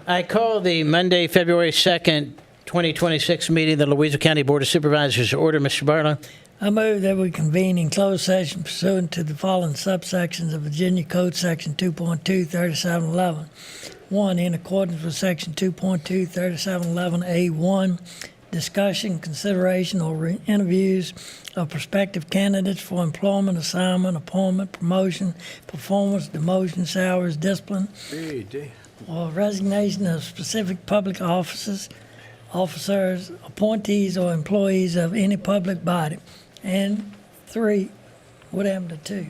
I call the Monday, February 2nd, 2026 meeting of the Louisa County Board of Supervisors to order. Mr. Barlow. I move that we convene in closed session pursuant to the following subsections of Virginia Code Section 2.2, 3711. 1. In accordance with Section 2.2, 3711A1, discussion, consideration, or interviews of prospective candidates for employment, assignment, appointment, promotion, performance, demotion, salaries, discipline, or resignation of specific public officers, appointees, or employees of any public body. And 3, what happened to 2?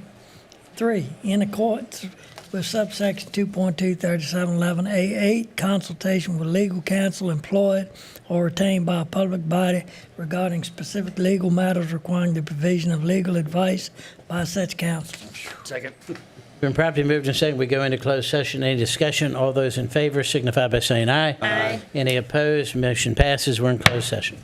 3, in accordance with subsection 2.2, 3711A8, consultation with legal counsel employed or retained by a public body regarding specific legal matters requiring the provision of legal advice by such counsel. Second. Been properly moved and seconded. We go into closed session. Any discussion? All those in favor signify by saying aye. Aye. Any opposed? Motion passes. We're in closed session.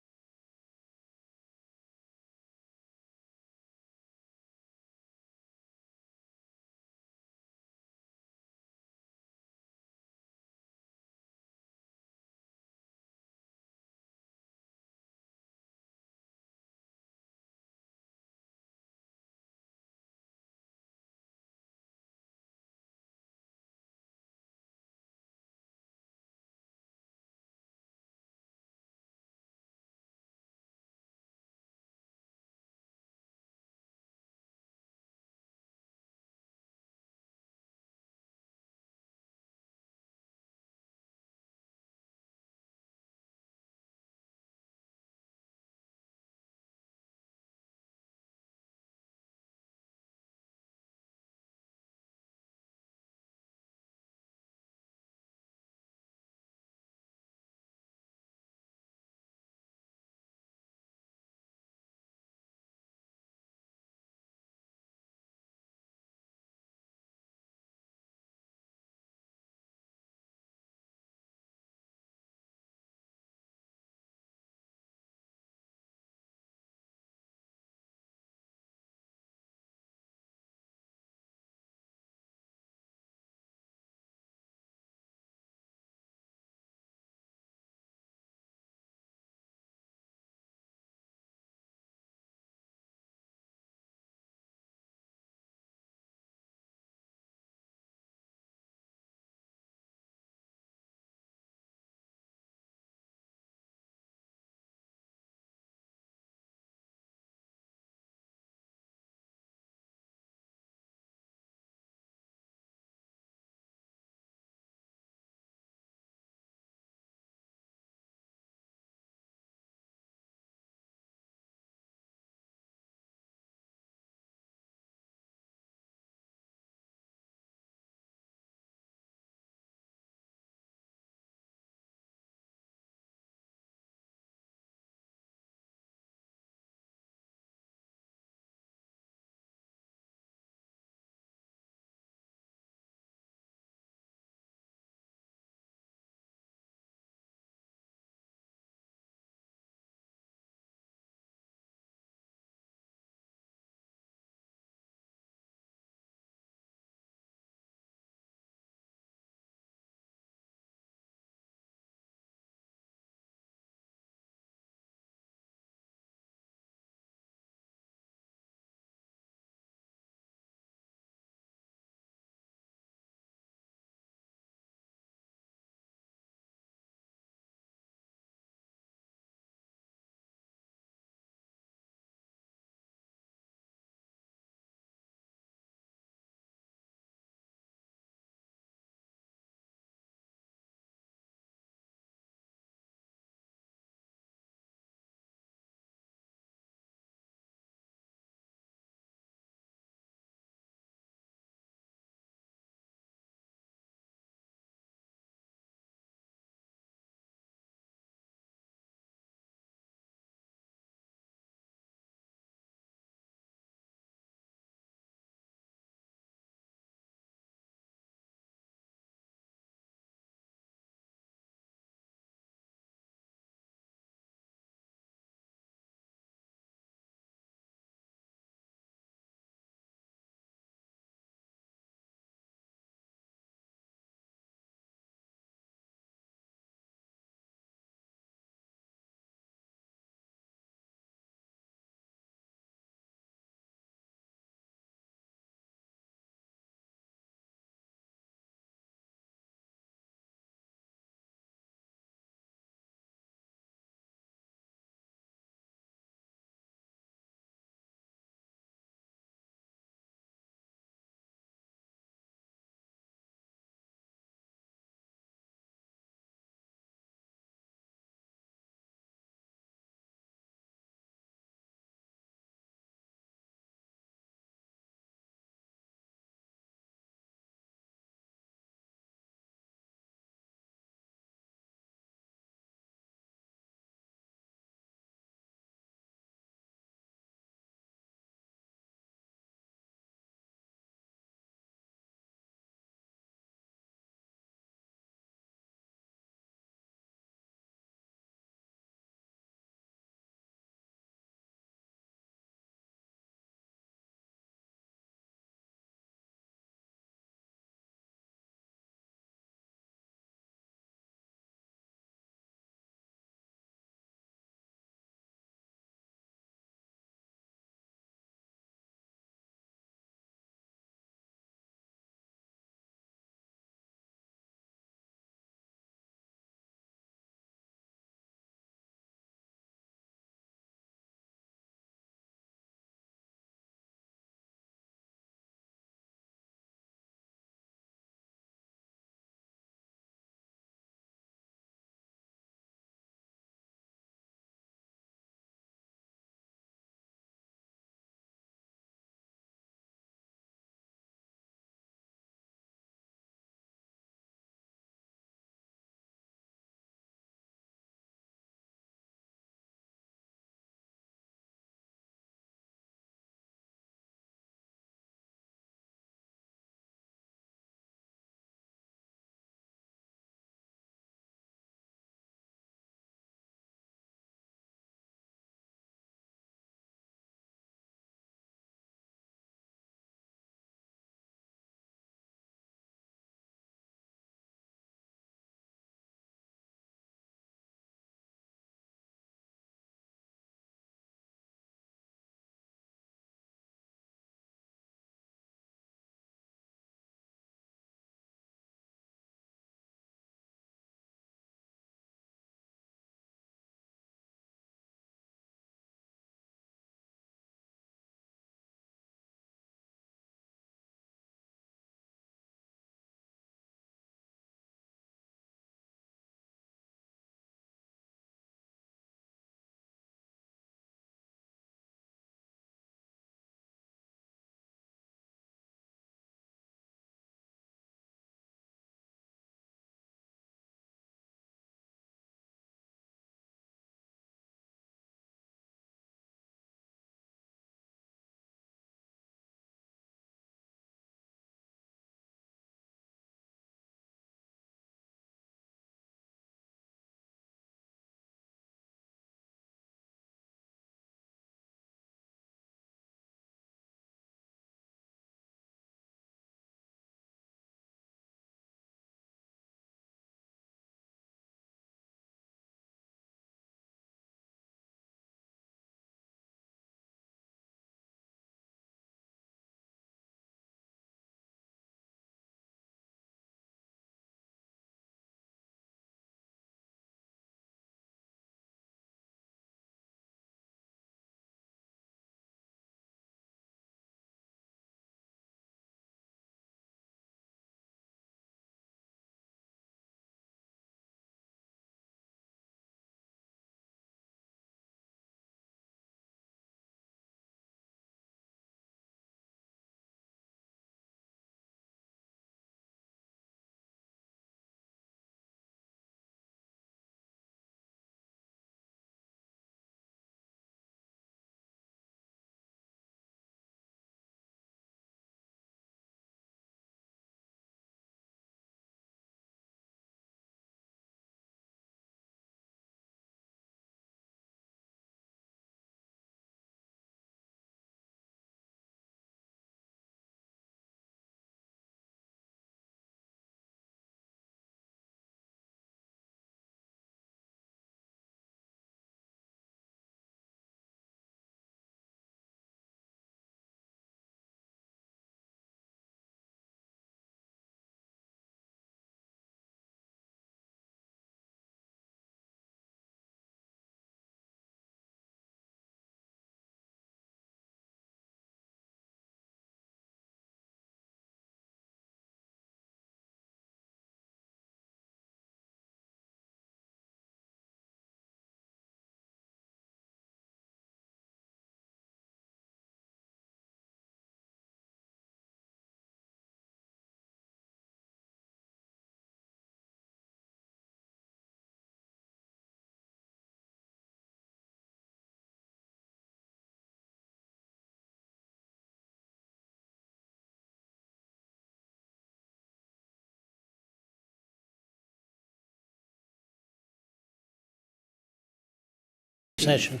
session.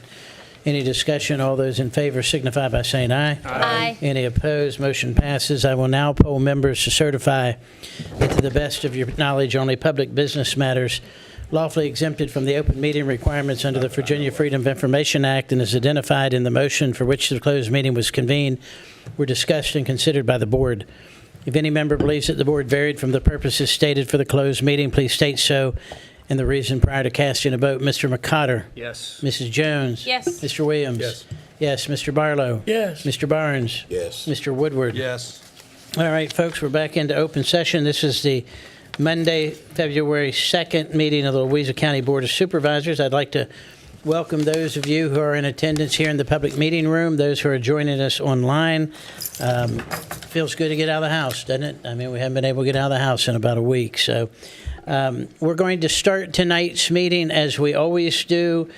Any discussion? All those in favor signify by saying aye. Aye. Any opposed? Motion passes. I will now poll members to certify that to the best of your knowledge, only public business matters lawfully exempted from the open meeting requirements under the Virginia Freedom of Information Act and as identified in the motion for which the closed meeting was convened were discussed and considered by the board. If any member believes that the board varied from the purposes stated for the closed meeting, please state so and the reason prior to casting a vote. Mr. McCotter? Yes. Mrs. Jones? Yes. Mr. Williams? Yes. Yes. Mr. Barlow? Yes. Mr. Barnes? Yes. Mr. Woodward? Yes. All right, folks, we're back into open session. This is the Monday, February 2nd meeting of the Louisa County Board of Supervisors. I'd like to welcome those of you who are in attendance here in the public meeting room, those who are joining us online. Feels good to get out of the house, doesn't it? I mean, we haven't been able to get out of the house in about a week. So we're going to start tonight's meeting, as we always do,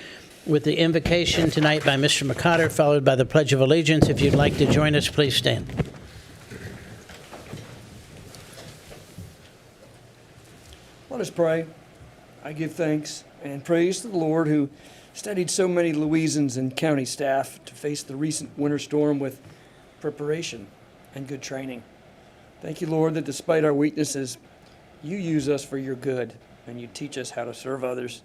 with the invocation tonight by Mr. McCotter, followed by the Pledge of Allegiance. If you'd like to join us, please stand. Let us pray. I give thanks and praise to the Lord who steadied so many Louisans and county staff to face the recent winter storm with preparation and good training. Thank you, Lord, that despite our weaknesses, you use us for your good and you teach us how to serve others.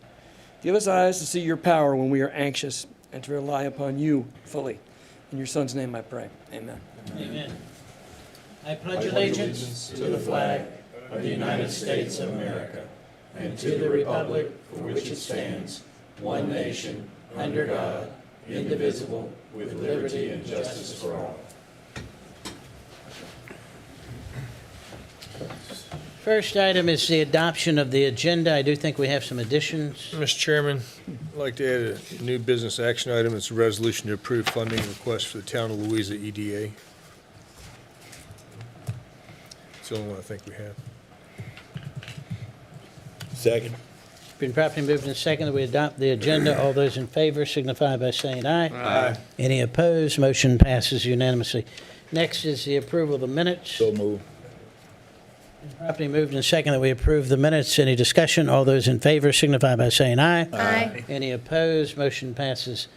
Give us eyes to see your power when we are anxious and to rely upon you fully. In your Son's name I pray. Amen. Amen. I pledge allegiance to the flag of the United States of America and to the republic for which it stands, one nation, under God, indivisible, with liberty and justice for all. First item is the adoption of the agenda. I do think we have some additions. Mr. Chairman, I'd like to add a new business action item. It's a resolution to approve funding request for the town of Louisa EDA. It's the only one I think we have. Second. Been properly moved and seconded that we adopt the agenda. All those in favor signify by saying aye. Aye. Any opposed? Motion passes unanimously. Next is the approval of the minutes. So move. Properly moved and seconded that we approve the minutes. Any discussion? All those in favor signify by saying aye. Aye. Any opposed? Motion passes.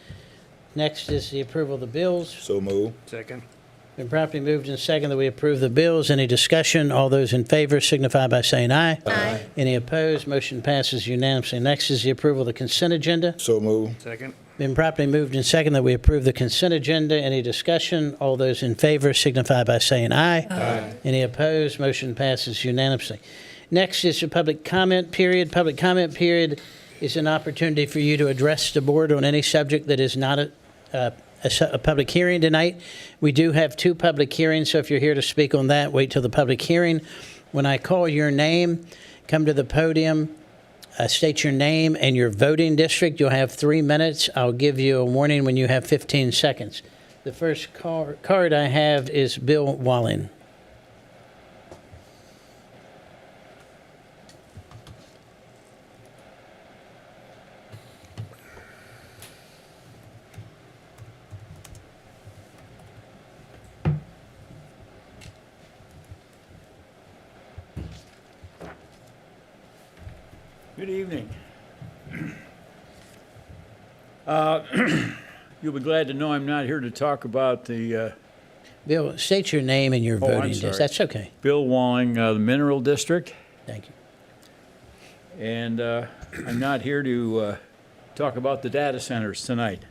Next is the approval of the bills. So move. Second. Been properly moved and seconded that we approve the bills. Any discussion? All those in favor signify by saying aye. Aye. Any opposed? Motion passes unanimously. Next is the approval of the consent agenda. So move. Second. Been properly moved and seconded that we approve the consent agenda. Any discussion? All those in favor signify by saying aye. Aye. Any opposed? Motion passes unanimously. Next is the public comment period. Public comment period is an opportunity for you to address the board on any subject that is not a public hearing tonight. We do have two public hearings, so if you're here to speak on that, wait till the public hearing. When I call your name, come to the podium, state your name and your voting district. You'll have 3 minutes. I'll give you a warning when you have 15 seconds. The first card I have is Bill Walling. Good evening. You'll be glad to know I'm not here to talk about the Bill, state your name and your I'm voting sorry. district. That's okay. Bill Walling, the Mineral District, Thank you. and I'm not here to talk about the data centers tonight.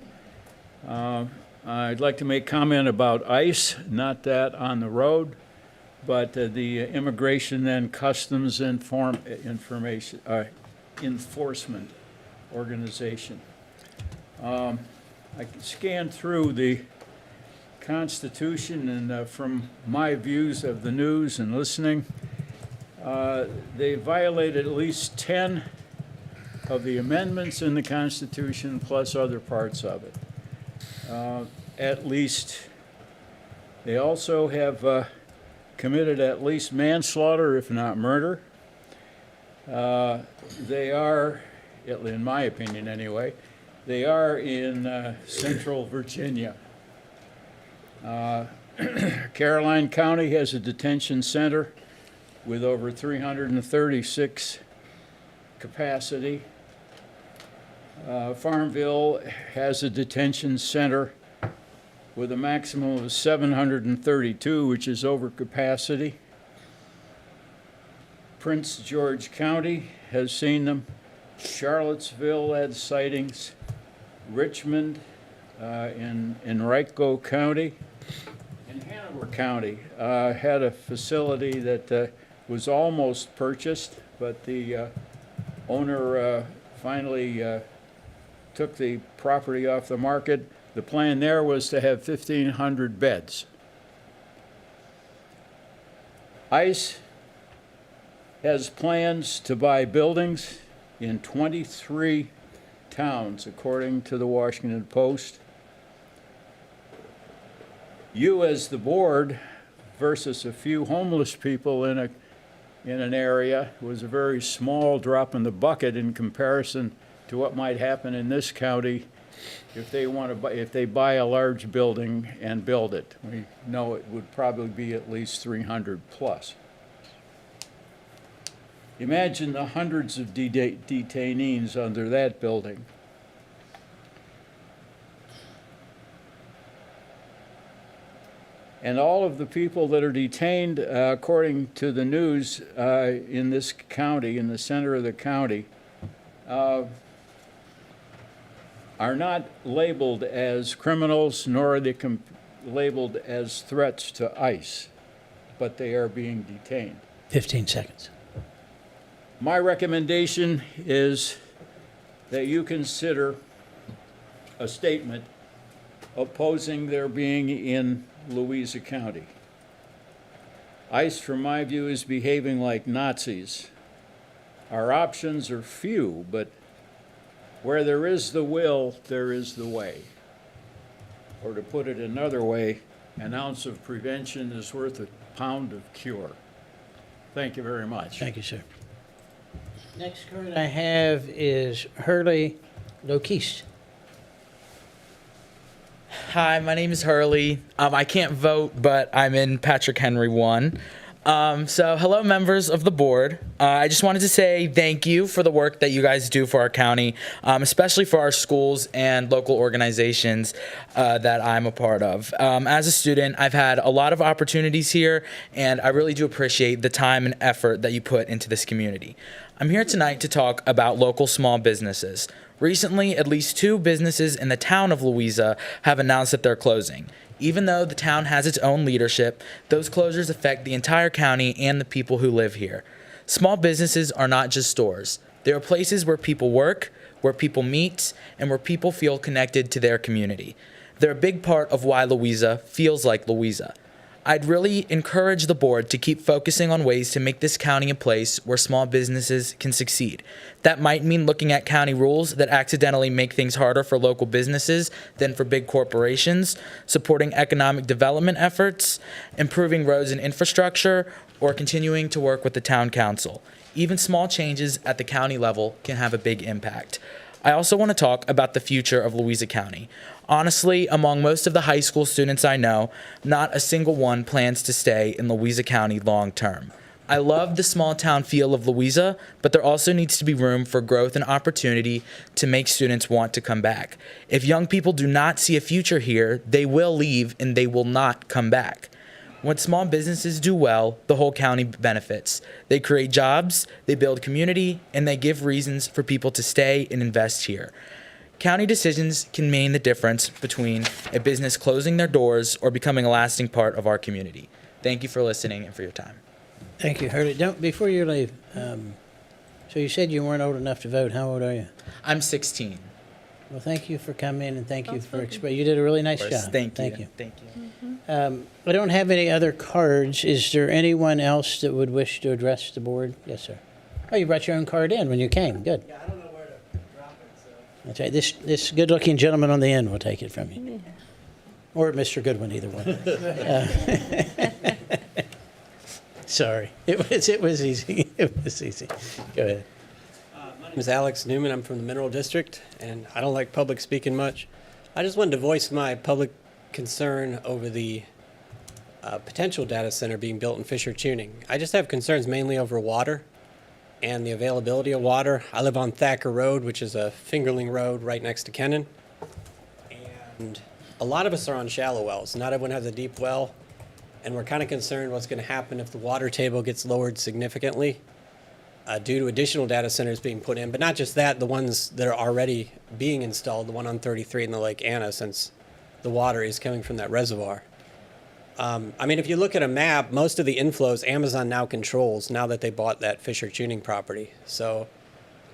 I'd like to make comment about ICE, not that on the road, but the Immigration and Customs Enforcement Organization. I scanned through the Constitution, and from my views of the news and listening, they violated at least 10 of the amendments in the Constitution, plus other parts of it. At least, they also have committed at least manslaughter, if not murder. They are, in my opinion anyway, they are in central Virginia. Caroline County has a detention center with over 336 capacity. Farmville has a detention center with a maximum of 732, which is over capacity. Prince George County has seen them. Charlottesville had sightings. Richmond in Henrico County. And Hanover County had a facility that was almost purchased, but the owner finally took the property off the market. The plan there was to have 1,500 beds. ICE has plans to buy buildings in 23 towns, according to the Washington Post. You, as the board, versus a few homeless people in an area, was a very small drop in the bucket in comparison to what might happen in this county if they buy a large building and build it. We know it would probably be at least 300 plus. Imagine the hundreds of detainees under that building. And all of the people that are detained, according to the news in this county, in the center of the county, are not labeled as criminals, nor are they labeled as threats to ICE, but they are being detained. 15 seconds. My recommendation is that you consider a statement opposing their being in Louisa County. ICE, from my view, is behaving like Nazis. Our options are few, but where there is the will, there is the way. Or to put it another way, an ounce of prevention is worth a pound of cure. Thank you very much. Thank you, sir. Next card I have is Hurley Lokist. Hi, my name is Hurley. I can't vote, but I'm in Patrick Henry 1. So hello, members of the board. I just wanted to say thank you for the work that you guys do for our county, especially for our schools and local organizations that I'm a part of. As a student, I've had a lot of opportunities here, and I really do appreciate the time and effort that you put into this community. I'm here tonight to talk about local small businesses. Recently, at least 2 businesses in the town of Louisa have announced that they're closing. Even though the town has its own leadership, those closures affect the entire county and the people who live here. Small businesses are not just stores. They are places where people work, where people meet, and where people feel connected to their community. They're a big part of why Louisa feels like Louisa. I'd really encourage the board to keep focusing on ways to make this county a place where small businesses can succeed. That might mean looking at county rules that accidentally make things harder for local businesses than for big corporations, supporting economic development efforts, improving roads and infrastructure, or continuing to work with the town council. Even small changes at the county level can have a big impact. I also want to talk about the future of Louisa County. Honestly, among most of the high school students I know, not a single one plans to stay in Louisa County long term. I love the small town feel of Louisa, but there also needs to be room for growth and opportunity to make students want to come back. If young people do not see a future here, they will leave and they will not come back. When small businesses do well, the whole county benefits. They create jobs, they build community, and they give reasons for people to stay and invest here. County decisions can mean the difference between a business closing their doors or becoming a lasting part of our community. Thank you for listening and for your time. Thank you, Hurley. Before you leave, so you said you weren't old enough to vote. How old are you? I'm 16. Well, thank you for coming and thank you for explaining. You did a really nice job. Thank you. Thank you. Thank you. I don't have any other cards. Is there anyone else that would wish to address the board? Yes, sir. Oh, you brought your own card in when you came. Good. Yeah, I don't know where to drop it, so. That's right. This good-looking gentleman on the end will take it from you. Or Mr. Goodwin, either one. Sorry. It was easy. It was easy. Go ahead. My name is Alex Newman. I'm from the Mineral District, and I don't like public speaking much. I just wanted to voice my public concern over the potential data center being built in Fisher Tuning. I just have concerns mainly over water. and the availability of water. I live on Thacker Road, which is a fingerling road right next to Kennan. And a lot of us are on shallow wells. Not everyone has a deep well. And we're kind of concerned what's going to happen if the water table gets lowered significantly due to additional data centers being put in. But not just that, the ones that are already being installed, the one on 33 in the Lake Anna, since the water is coming from that reservoir. I mean, if you look at a map, most of the inflows Amazon now controls now that they bought that Fisher tuning property. So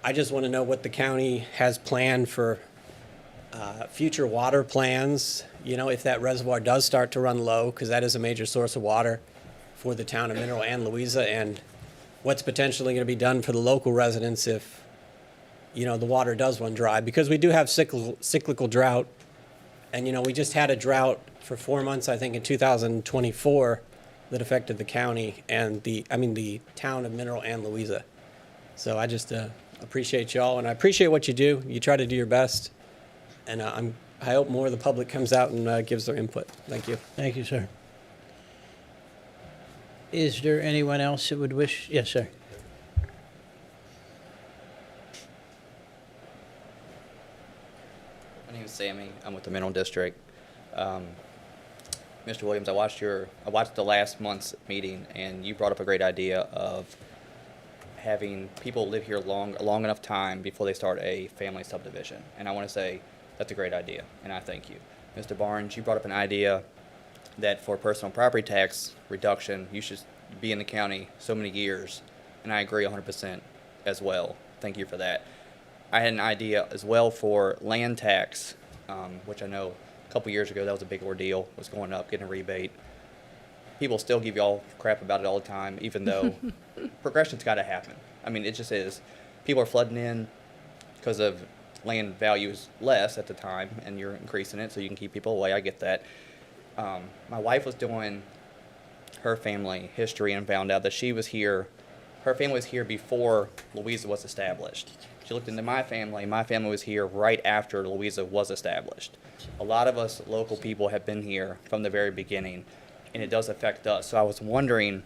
I just want to know what the county has planned for future water plans, you know, if that reservoir does start to run low, because that is a major source of water for the town of Mineral and Louisa, and what's potentially going to be done for the local residents if, you know, the water does run dry, because we do have cyclical drought. And, you know, we just had a drought for 4 months, I think, in 2024 that affected the county and the town of Mineral and Louisa. So I just appreciate y'all, and I appreciate what you do. You try to do your best. And I hope more of the public comes out and gives their input. Thank you. Thank you, sir. Is there anyone else that would wish? Yes, sir. My name is Sammy. I'm with the Mineral District. Mr. Williams, I watched the last month's meeting, and you brought up a great idea of having people live here long enough time before they start a family subdivision. And I want to say that's a great idea, and I thank you. Mr. Barnes, you brought up an idea that for personal property tax reduction, you should be in the county so many years, and I agree 100% as well. Thank you for that. I had an idea as well for land tax, which I know a couple years ago that was a big ordeal, was going up, getting a rebate. People still give you all crap about it all the time, even though progression's got to happen. I mean, it just is. People are flooding in because of land value is less at the time, and you're increasing it so you can keep people away. I get that. My wife was doing her family history and found out that she was here. Her family was here before Louisa was established. She looked into my family. My family was here right after Louisa was established. A lot of us local people have been here from the very beginning, and it does affect us. So I was wondering,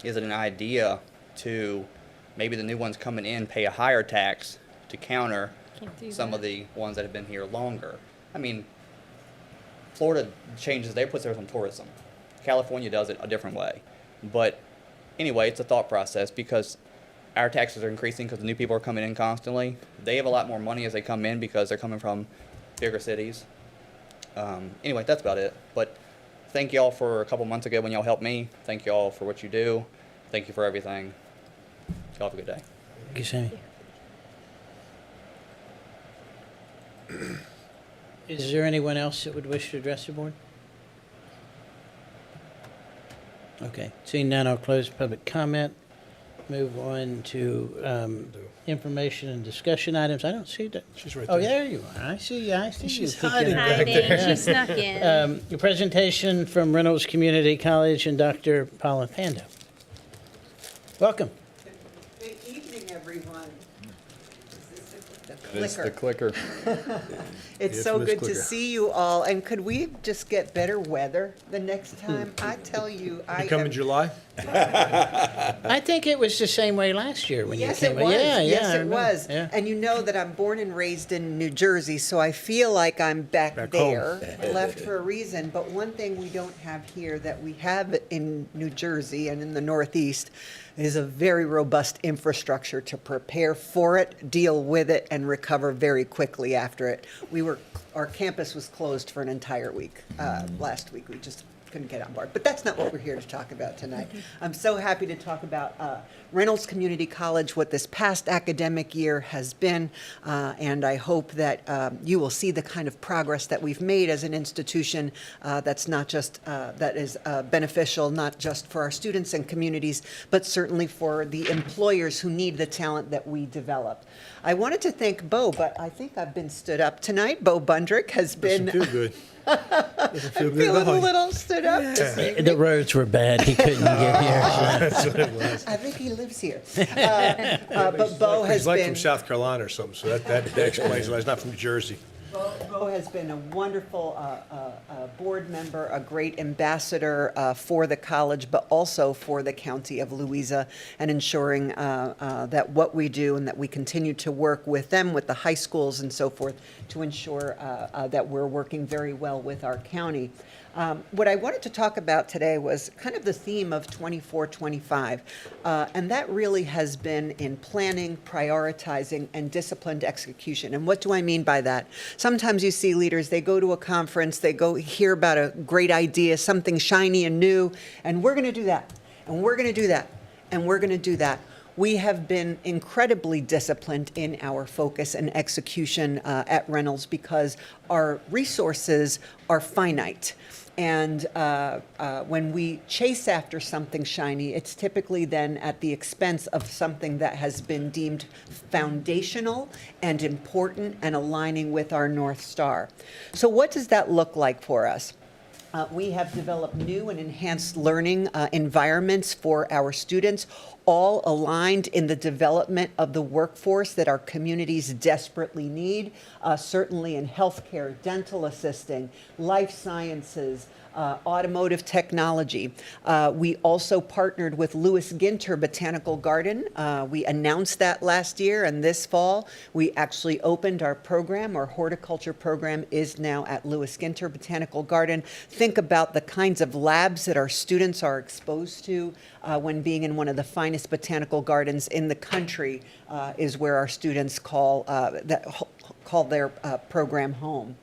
is it an idea to maybe the new ones coming in pay a higher tax to counter some of the ones that have been here longer? I mean, Florida changes, they put theirs on tourism. California does it a different way. But anyway, it's a thought process because our taxes are increasing because the new people are coming in constantly. They have a lot more money as they come in because they're coming from bigger cities. Anyway, that's about it. But thank y'all for a couple months ago when y'all helped me. Thank y'all for what you do. Thank you for everything. Y'all have a good day. Thank you, Sammy. Is there anyone else that would wish to address the board? Okay, seeing none, I'll close public comment. Move on to information and discussion items. I don't see that. She's right Oh, there. there you are. I see you. I see She's you. hiding peeking back out. Hiding. She snuck in. A presentation from Reynolds Community College and Dr. Paula Pando. Welcome. Good evening, everyone. It's the clicker. It's Yes, so Miss good to Clicker. see you all, and could we just get better weather the next time? I tell you, I You come in am. July? I think it was the same way last year when Yes, you it came. was. Yeah, Yes, I it remember. was. Yeah. And you know that I'm born and raised in New Jersey, so I feel like I'm back Back there, left for a reason. But one thing we don't have here that we have in New Jersey and in the Northeast is a very robust infrastructure to prepare for it, deal with it, and recover very quickly after it. Our campus was closed for an entire week last week. We just couldn't get on board. But that's not what we're here to talk about tonight. I'm so happy to talk about Reynolds Community College, what this past academic year has been, and I hope that you will see the kind of progress that we've made as an institution that's not just, that is beneficial, not just for our students and communities, but certainly for the employers who need the talent that we developed. I wanted to thank Bo, but I think I've been stood up tonight. Bo Bundrick has Doesn't been. feel good. Doesn't feel I'm good at feeling a all. little stood up this evening. The roads were bad. He couldn't get here. So. That's what it was. I think he lives here. But Bo has He's like been. from South Carolina or something, so that explains why he's not from New Jersey. Bo has been a wonderful board member, a great ambassador for the college, but also for the County of Louisa, and ensuring that what we do and that we continue to work with them, with the high schools and so forth, to ensure that we're working very well with our county. What I wanted to talk about today was kind of the theme of 24-25, and that really has been in planning, prioritizing, and disciplined execution. And what do I mean by that? Sometimes you see leaders, they go to a conference, they go hear about a great idea, something shiny and new, and we're going to do that, and we're going to do that, and we're going to do that. We have been incredibly disciplined in our focus and execution at Reynolds because our resources are finite. And when we chase after something shiny, it's typically then at the expense of something that has been deemed foundational and important and aligning with our North Star. So what does that look like for us? We have developed new and enhanced learning environments for our students, all aligned in the development of the workforce that our communities desperately need, certainly in healthcare, dental assisting, life sciences, automotive technology. We also partnered with Lewis Ginter Botanical Garden. We announced that last year, and this fall we actually opened our program. Our horticulture program is now at Lewis Ginter Botanical Garden. Think about the kinds of labs that our students are exposed to when being in one of the finest botanical gardens in the country is where our students call their program home.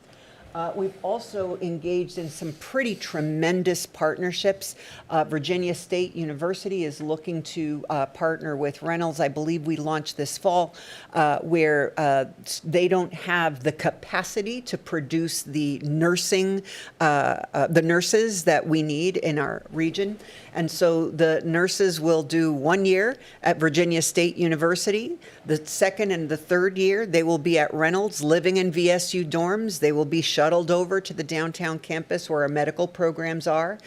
We've also engaged in some pretty tremendous partnerships. Virginia State University is looking to partner with Reynolds. I believe we launched this fall, where they don't have the capacity to produce the nurses that we need in our region. And so the nurses will do 1 year at Virginia State University. The second and the third year, they will be at Reynolds, living in VSU dorms. They will be shuttled over to the downtown campus where our medical programs are,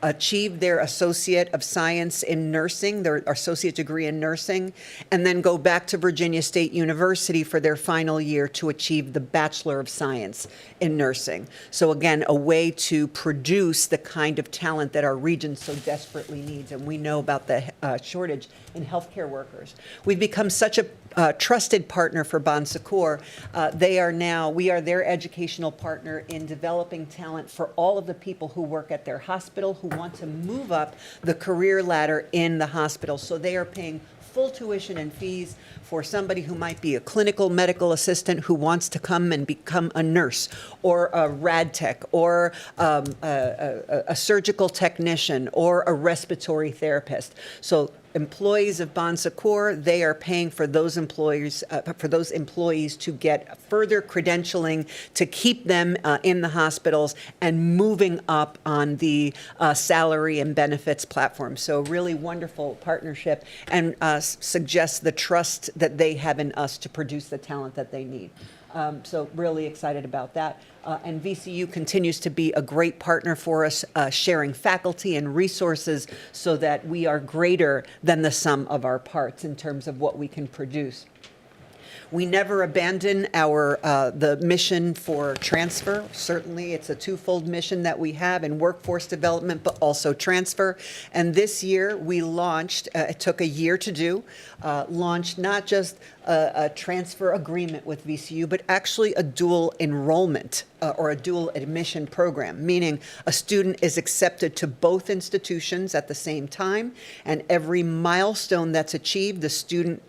achieve their Associate of Science in Nursing, their associate degree in nursing, and then go back to Virginia State University for their final year to achieve the Bachelor of Science in Nursing. So again, a way to produce the kind of talent that our region so desperately needs, and we know about the shortage in healthcare workers. We've become such a trusted partner for Bon Secours. We are their educational partner in developing talent for all of the people who work at their hospital who want to move up the career ladder in the hospital. So they are paying full tuition and fees for somebody who might be a clinical medical assistant who wants to come and become a nurse, or a rad tech, or a surgical technician, or a respiratory therapist. So employees of Bon Secours, they are paying for those employees to get further credentialing to keep them in the hospitals and moving up on the salary and benefits platform. So really wonderful partnership, and suggests the trust that they have in us to produce the talent that they need. So really excited about that. And VCU continues to be a great partner for us, sharing faculty and resources so that we are greater than the sum of our parts in terms of what we can produce. We never abandon the mission for transfer. Certainly, it's a twofold mission that we have in workforce development, but also transfer. And this year, we launched, it took a year to do, launched not just a transfer agreement with VCU, but actually a dual enrollment or a dual admission program, meaning a student is accepted to both institutions at the same time, and every milestone that's achieved, the student,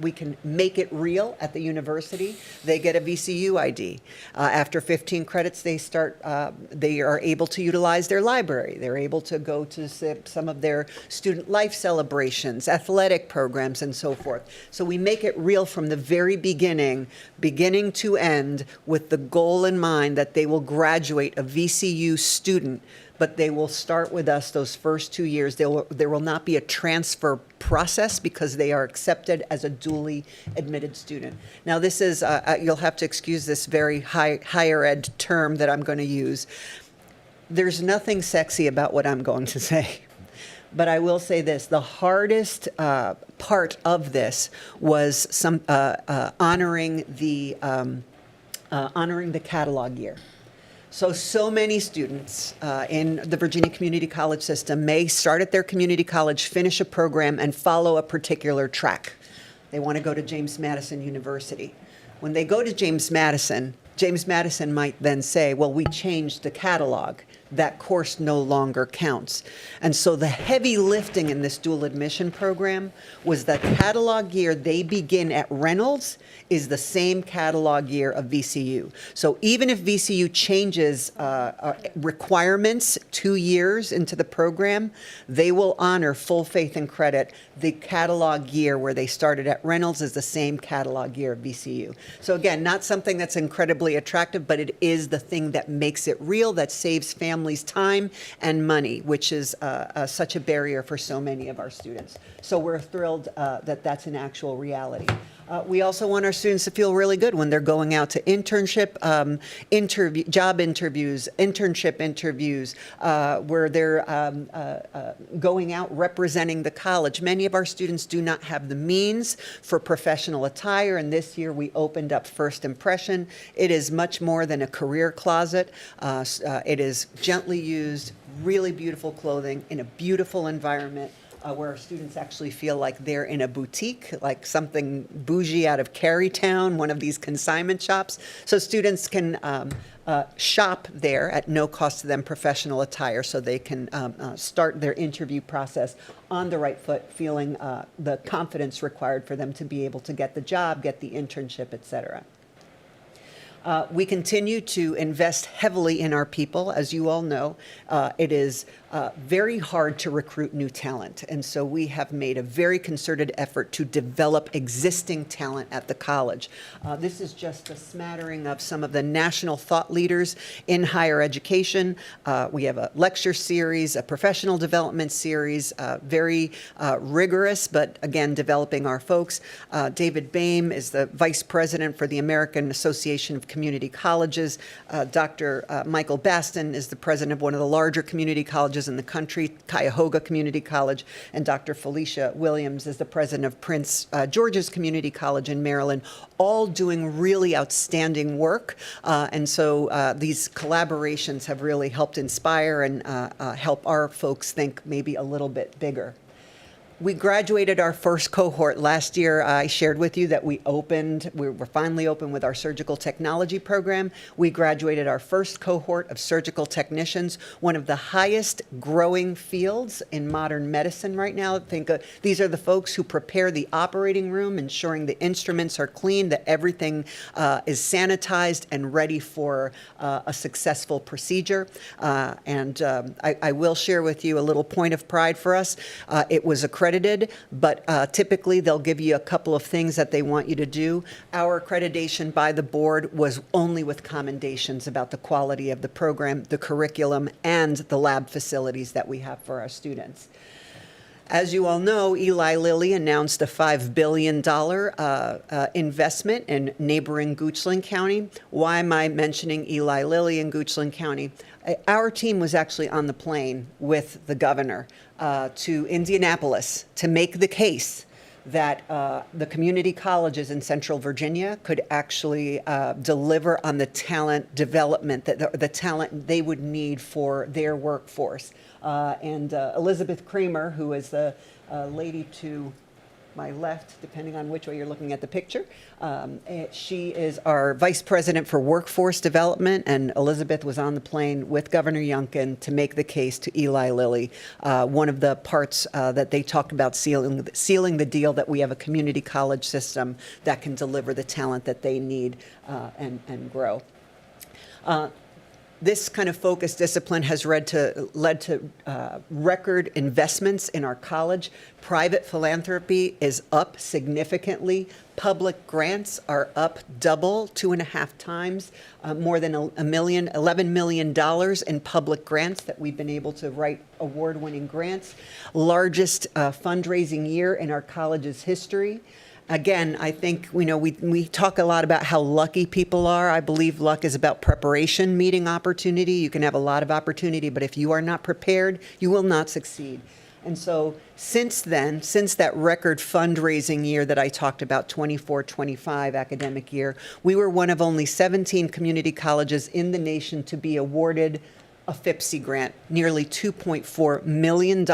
we can make it real at the university. They get a VCU ID. After 15 credits, they are able to utilize their library. They're able to go to some of their student life celebrations, athletic programs, and so forth. So we make it real from the very beginning to end, with the goal in mind that they will graduate a VCU student, but they will start with us those first 2 years. There will not be a transfer process because they are accepted as a duly admitted student. Now this is, you'll have to excuse this very higher ed term that I'm going to use. There's nothing sexy about what I'm going to say. But I will say this, the hardest part of this was honoring the honoring the catalog year. So many students in the Virginia Community College system may start at their community college, finish a program, and follow a particular track. They want to go to James Madison University. When they go to James Madison might then say, well, we changed the catalog. That course no longer counts. And so the heavy lifting in this dual admission program was that catalog year they begin at Reynolds is the same catalog year of VCU. So even if VCU changes requirements 2 years into the program, they will honor full faith and credit. The catalog year where they started at Reynolds is the same catalog year of VCU. So again, not something that's incredibly attractive, but it is the thing that makes it real, that saves families time and money, which is such a barrier for so many of our students. So we're thrilled that that's an actual reality. We also want our students to feel really good when they're going out to internship, job interviews, internship interviews, where they're going out representing the college. Many of our students do not have the means for professional attire, and this year we opened up First Impression. It is much more than a career closet. It is gently used, really beautiful clothing in a beautiful environment. Where our students actually feel like they're in a boutique, like something bougie out of Carytown, one of these consignment shops. So students can shop there at no cost to them professional attire, so they can start their interview process on the right foot, feeling the confidence required for them to be able to get the job, get the internship, et cetera. We continue to invest heavily in our people. As you all know, it is very hard to recruit new talent. And so we have made a very concerted effort to develop existing talent at the college. This is just a smattering of some of the national thought leaders in higher education. We have a lecture series, a professional development series, very rigorous, but again, developing our folks. David Boehm is the vice president for the American Association of Community Colleges. Dr. Michael Baston is the president of one of the larger community colleges in the country, Cuyahoga Community College, and Dr. Felicia Williams is the president of Prince George's Community College in Maryland, all doing really outstanding work. And so these collaborations have really helped inspire and help our folks think maybe a little bit bigger. We graduated our first cohort last year. I shared with you that we were finally open with our surgical technology program. We graduated our first cohort of surgical technicians, one of the highest growing fields in modern medicine right now. These are the folks who prepare the operating room, ensuring the instruments are clean, that everything is sanitized and ready for a successful procedure. I will share with you a little point of pride for us. It was accredited, but typically they'll give you a couple of things that they want you to do. Our accreditation by the board was only with commendations about the quality of the program, the curriculum, and the lab facilities that we have for our students. As you all know, Eli Lilly announced a $5 billion investment in neighboring Goochland County. Why am I mentioning Eli Lilly in Goochland County? Our team was actually on the plane with the governor to Indianapolis to make the case that the community colleges in Central Virginia could actually deliver on the talent development, the talent they would need for their workforce. And Elizabeth Kramer, who is the lady to my left, depending on which way you're looking at the picture. She is our Vice President for Workforce Development, and Elizabeth was on the plane with Governor Youngkin to make the case to Eli Lilly. One of the parts that they talked about sealing the deal, that we have a community college system that can deliver the talent that they need and grow. This kind of focused discipline has led to record investments in our college. Private philanthropy is up significantly. Public grants are up double, 2.5 times, more than $11 million in public grants that we've been able to write award-winning grants. Largest fundraising year in our college's history. Again, I think, we talk a lot about how lucky people are. I believe luck is about preparation, meeting opportunity. You can have a lot of opportunity, but if you are not prepared, you will not succeed. And so since then, since that record fundraising year that I talked about, 24-25 academic year, we were one of only 17 community colleges in the nation to be awarded a FIPSI grant, nearly $2.4 million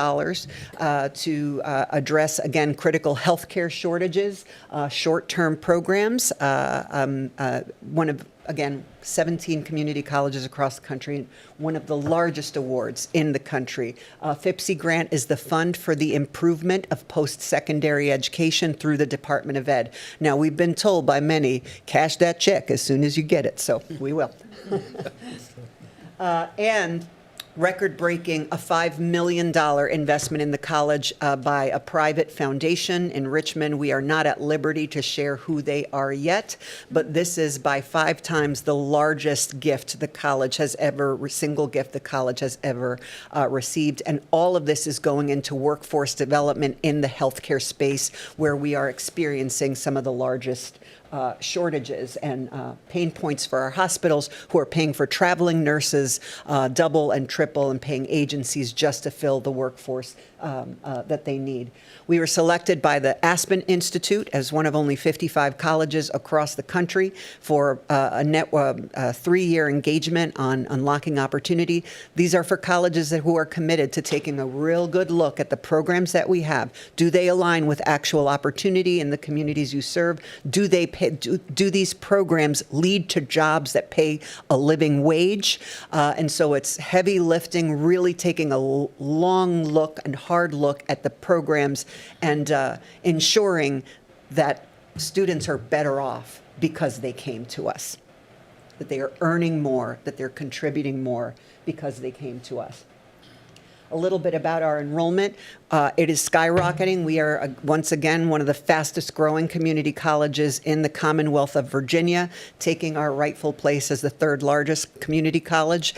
to address, again, critical healthcare shortages, short-term programs. One of, again, 17 community colleges across the country, one of the largest awards in the country. FIPSI grant is the fund for the improvement of post-secondary education through the Department of Ed. Now, we've been told by many, cash that check as soon as you get it, so we will. And record-breaking, a $5 million investment in the college by a private foundation in Richmond. We are not at liberty to share who they are yet, but this is by 5 times the largest gift the college has ever, single gift the college has ever received. And all of this is going into workforce development in the healthcare space, where we are experiencing some of the largest shortages and pain points for our hospitals, who are paying for traveling nurses double and triple, and paying agencies just to fill the workforce that they need. We were selected by the Aspen Institute as one of only 55 colleges across the country for a 3-year engagement on unlocking opportunity. These are for colleges who are committed to taking a real good look at the programs that we have. Do they align with actual opportunity in the communities you serve? Do they do these programs lead to jobs that pay a living wage? And so it's heavy lifting, really taking a long look and hard look at the programs and ensuring that students are better off because they came to us, that they are earning more, that they're contributing more because they came to us. A little bit about our enrollment. It is skyrocketing. We are, once again, one of the fastest growing community colleges in the Commonwealth of Virginia, taking our rightful place as the 3rd largest community college,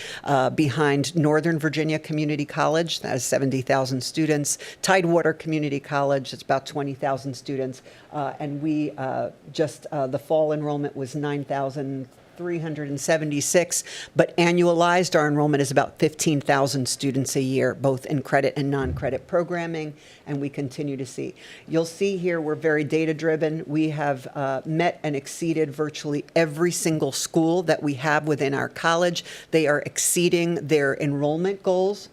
behind Northern Virginia Community College, that has 70,000 students. Tidewater Community College, it's about 20,000 students. And we the fall enrollment was 9,376, but annualized, our enrollment is about 15,000 students a year, both in credit and non-credit programming, and we continue to see. You'll see here we're very data-driven. We have met and exceeded virtually every single school that we have within our college. They are exceeding their enrollment goals.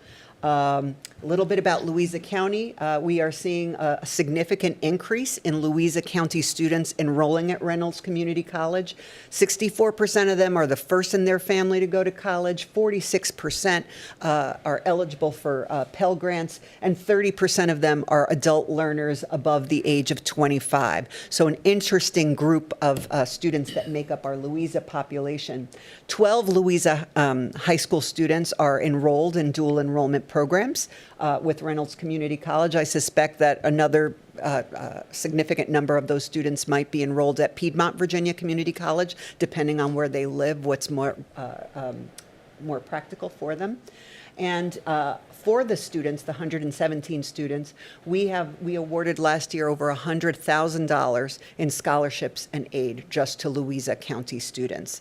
A little bit about Louisa County. We are seeing a significant increase in Louisa County students enrolling at Reynolds Community College. 64% of them are the first in their family to go to college. 46% are eligible for Pell Grants, and 30% of them are adult learners above the age of 25. So an interesting group of students that make up our Louisa population. 12 Louisa high school students are enrolled in dual enrollment programs with Reynolds Community College. I suspect that another significant number of those students might be enrolled at Piedmont Virginia Community College, depending on where they live, what's more practical for them. And for the students, the 117 students, we awarded last year over $100,000 in scholarships and aid just to Louisa County students.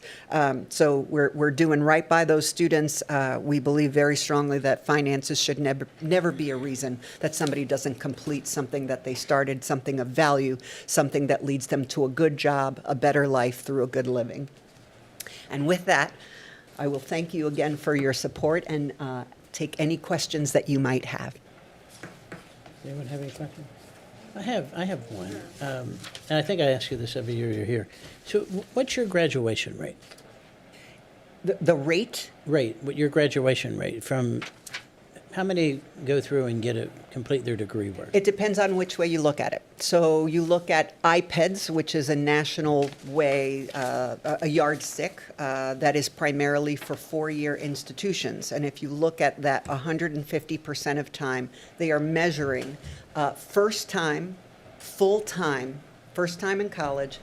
So we're doing right by those students. We believe very strongly that finances should never be a reason that somebody doesn't complete something that they started, something of value, something that leads them to a good job, a better life through a good living. And with that, I will thank you again for your support and take any questions that you might have. Does anyone have any questions? I have one, and I think I ask you this every year you're here. So what's your graduation rate? The rate? What your graduation rate from, how many go through and complete their degree work? It depends on which way you look at it. So you look at IPEDS, which is a national way, a yardstick that is primarily for 4-year institutions. And if you look at that 150% of time, they are measuring first time in college,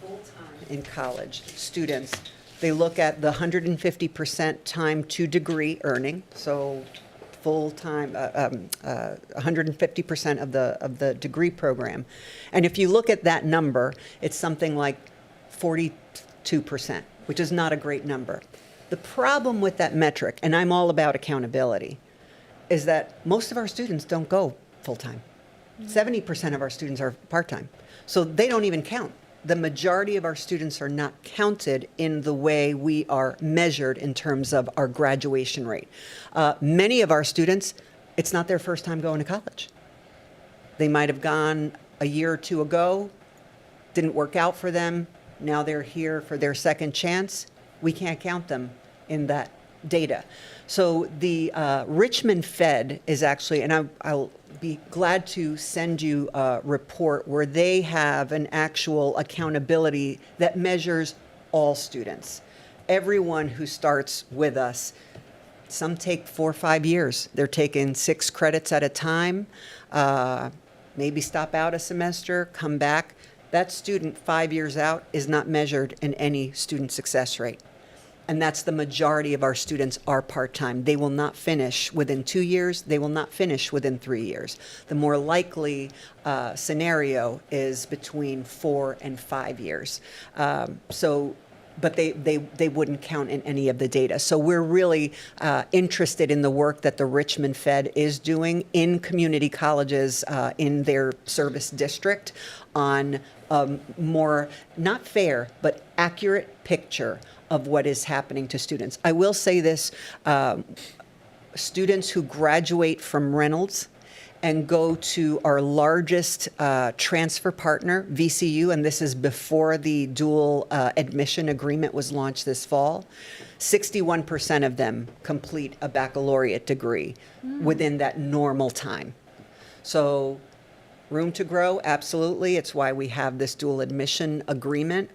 full-time in college students. They look at the 150% time to degree earning, so full-time, 150% of the degree program. And if you look at that number, it's something like 42%, which is not a great number. The problem with that metric, and I'm all about accountability, is that most of our students don't go full-time. 70% of our students are part-time. So they don't even count. The majority of our students are not counted in the way we are measured in terms of our graduation rate. Many of our students, it's not their first time going to college. They might have gone a year or two ago, didn't work out for them. Now they're here for their second chance. We can't count them in that data. So the Richmond Fed is actually, and I'll be glad to send you a report where they have an actual accountability that measures all students. Everyone who starts with us, some take 4 or 5 years. They're taking 6 credits at a time, maybe stop out a semester, come back. That student 5 years out is not measured in any student success rate. And that's the majority of our students are part-time. They will not finish within 2 years. They will not finish within 3 years. The more likely scenario is between 4 and 5 years. But they wouldn't count in any of the data. So we're really interested in the work that the Richmond Fed is doing in community colleges in their service district on more, not fair, but accurate picture of what is happening to students. I will say this, students who graduate from Reynolds and go to our largest transfer partner, VCU, and this is before the dual admission agreement was launched this fall, 61% of them complete a baccalaureate degree within that normal time. So room to grow, absolutely. It's why we have this dual admission agreement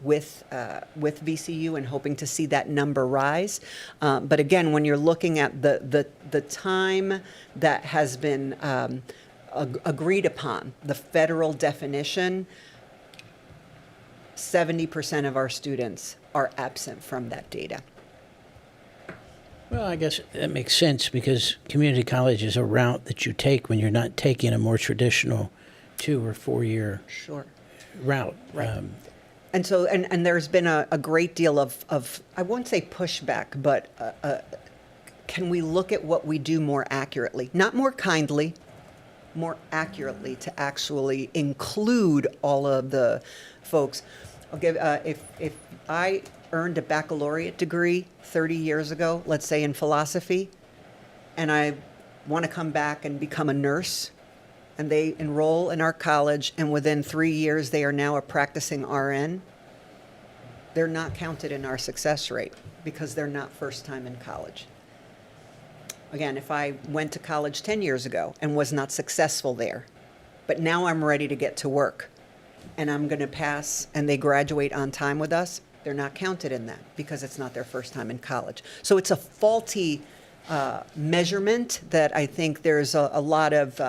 with VCU and hoping to see that number rise. But again, when you're looking at the time that has been agreed upon, the federal definition, 70% of our students are absent from that data. Well, I guess that makes sense because community college is a route that you take when you're not taking a more traditional 2 or 4 year Sure. route. Right. And so, and there's been a great deal of, I won't say pushback, but can we look at what we do more accurately? Not more kindly, more accurately to actually include all of the folks. I'll give, if I earned a baccalaureate degree 30 years ago, let's say in philosophy, and I want to come back and become a nurse, and they enroll in our college, and within 3 years they are now a practicing RN, they're not counted in our success rate because they're not first time in college. Again, if I went to college 10 years ago and was not successful there, but now I'm ready to get to work, and I'm going to pass, and they graduate on time with us, they're not counted in that because it's not their first time in college. So it's a faulty measurement that I think there's a lot of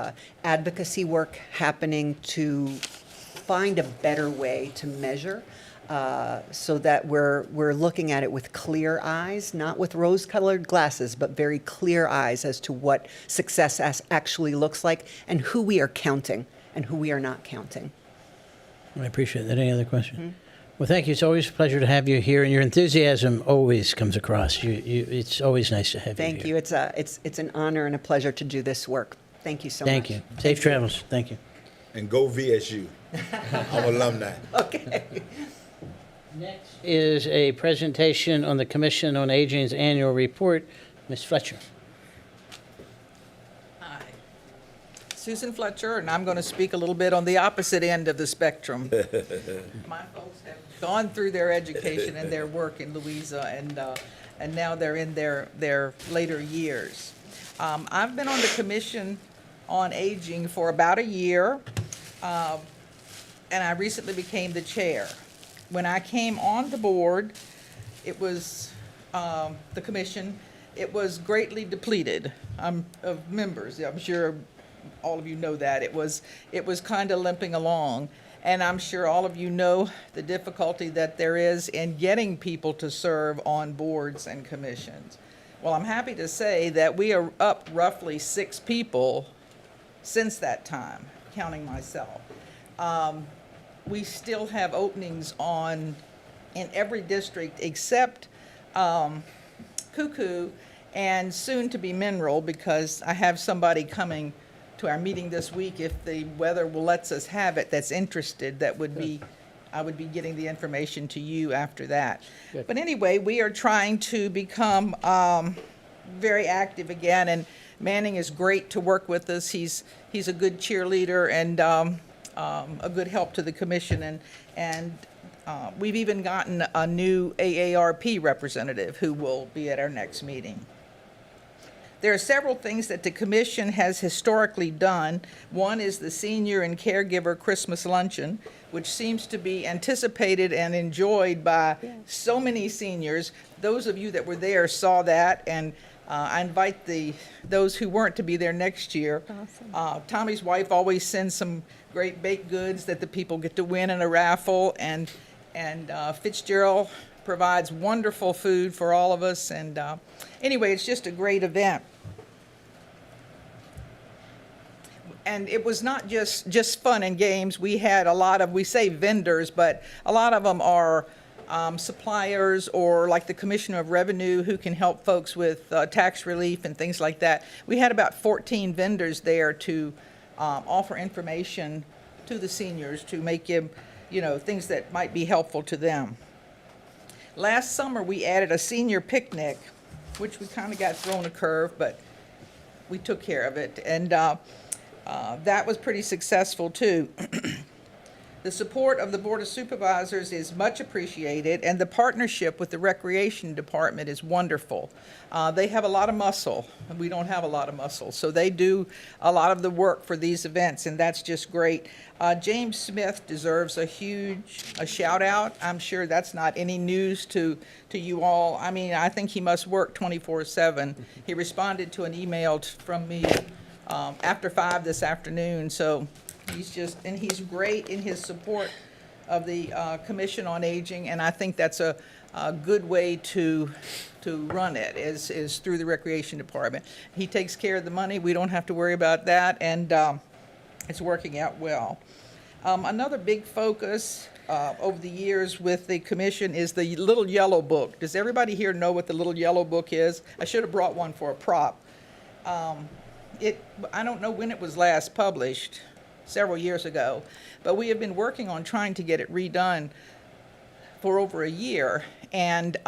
advocacy work happening to find a better way to measure so that we're looking at it with clear eyes, not with rose-colored glasses, but very clear eyes as to what success actually looks like and who we are counting and who we are not counting. I appreciate that. Any other questions? Mm-hmm. Well, thank you. It's always a pleasure to have you here, and your enthusiasm always comes across. It's always nice to have you here. Thank you. It's an honor and a pleasure to do this work. Thank you so much. Thank you. Safe travels. Thank you. And go VSU. I'm alumni. Okay. Next is a presentation on the Commission on Aging's annual report. Ms. Fletcher. Hi. Susan Fletcher, and I'm going to speak a little bit on the opposite end of the spectrum. My folks have gone through their education and their work in Louisa, and now they're in their later years. I've been on the Commission on Aging for about a year, and I recently became the chair. When I came on the board, it was the commission. It was greatly depleted of members. I'm sure all of you know that. It was kind of limping along, and I'm sure all of you know the difficulty that there is in getting people to serve on boards and commissions. Well, I'm happy to say that we are up roughly 6 people since that time, counting myself. We still have openings in every district except Cuckoo and soon to be mineral, because I have somebody coming to our meeting this week, if the weather will lets us have it, that's interested, that would be, I would be getting the information to you after that. Good. But anyway, we are trying to become very active again, and Manning is great to work with us. He's a good cheerleader and a good help to the commission, and we've even gotten a new AARP representative who will be at our next meeting. There are several things that the commission has historically done. One is the Senior and Caregiver Christmas Luncheon, which seems to be anticipated and enjoyed by so many seniors. Those of you that were there saw that, and I invite those who weren't to be there next year. Awesome. Tommy's wife always sends some great baked goods that the people get to win in a raffle, and Fitzgerald provides wonderful food for all of us. And anyway, it's just a great event. And it was not just fun and games. We had a lot of, we say vendors, but a lot of them are suppliers, or like the Commissioner of Revenue, who can help folks with tax relief and things like that. We had about 14 vendors there to offer information to the seniors, to make them, things that might be helpful to them. Last summer, we added a senior picnic, which we kind of got thrown a curve, but we took care of it. And that was pretty successful, too. The support of the Board of Supervisors is much appreciated, and the partnership with the Recreation Department is wonderful. They have a lot of muscle, and we don't have a lot of muscle, so they do a lot of the work for these events, and that's just great. James Smith deserves a shout out. I'm sure that's not any news to you all. I mean, I think he must work 24/7. He responded to an email from me after 5 this afternoon, so he's great in his support of the Commission on Aging, and I think that's a good way to run it, is through the Recreation Department. He takes care of the money. We don't have to worry about that, and it's working out well. Another big focus over the years with the Commission is the Little Yellow Book. Does everybody here know what the Little Yellow Book is? I should have brought one for a prop. I don't know when it was last published, several years ago, but we have been working on trying to get it redone for over a year. And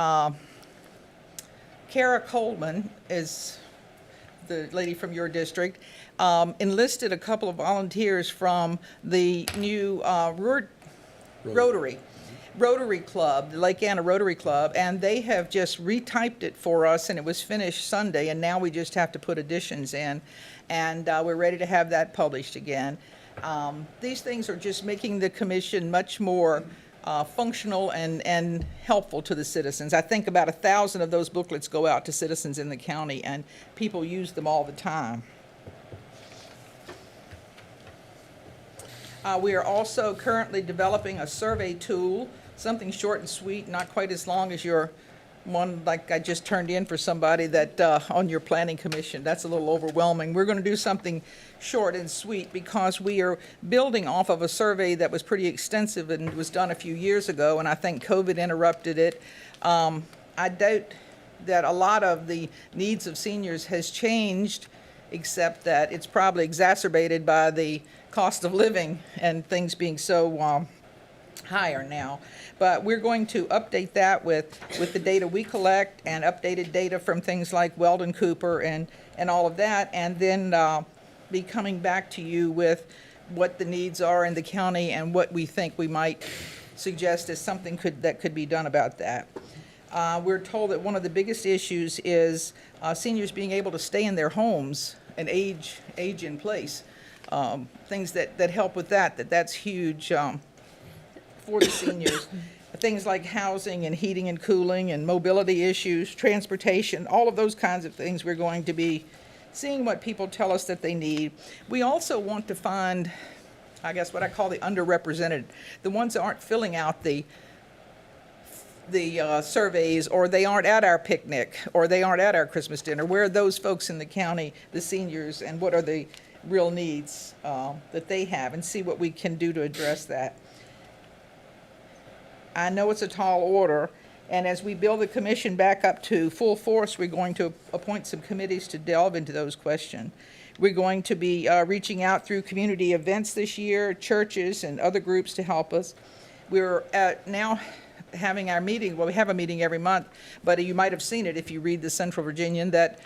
Kara Coleman is the lady from your district, enlisted a couple of volunteers from the new Rotary Club, the Lake Anna Rotary Club, and they have just retyped it for us, and it was finished Sunday, and now we just have to put additions in, and we're ready to have that published again. These things are just making the commission much more functional and helpful to the citizens. I think about 1,000 of those booklets go out to citizens in the county, and people use them all the time. We are also currently developing a survey tool, something short and sweet, not quite as long as your one like I just turned in for somebody that on your planning commission. That's a little overwhelming. We're going to do something short and sweet because we are building off of a survey that was pretty extensive and was done a few years ago, and I think COVID interrupted it. I doubt that a lot of the needs of seniors has changed, except that it's probably exacerbated by the cost of living and things being so higher now. But we're going to update that with the data we collect and updated data from things like Weldon Cooper and all of that, and then be coming back to you with what the needs are in the county and what we think we might suggest as something that could be done about that. We're told that one of the biggest issues is seniors being able to stay in their homes and age in place. Things that help with that's huge for the seniors. Things like housing and heating and cooling and mobility issues, transportation, all of those kinds of things we're going to be seeing what people tell us that they need. We also want to find, I guess, what I call the underrepresented, the ones that aren't filling out the surveys, or they aren't at our picnic, or they aren't at our Christmas dinner. Where are those folks in the county, the seniors, and what are the real needs that they have, and see what we can do to address that. I know it's a tall order, And as we build the commission back up to full force, we're going to appoint some committees to delve into those questions. We're going to be reaching out through community events this year, churches and other groups to help us. We're now having our meeting, well, we have a meeting every month, but you might have seen it if you read the Central Virginian, that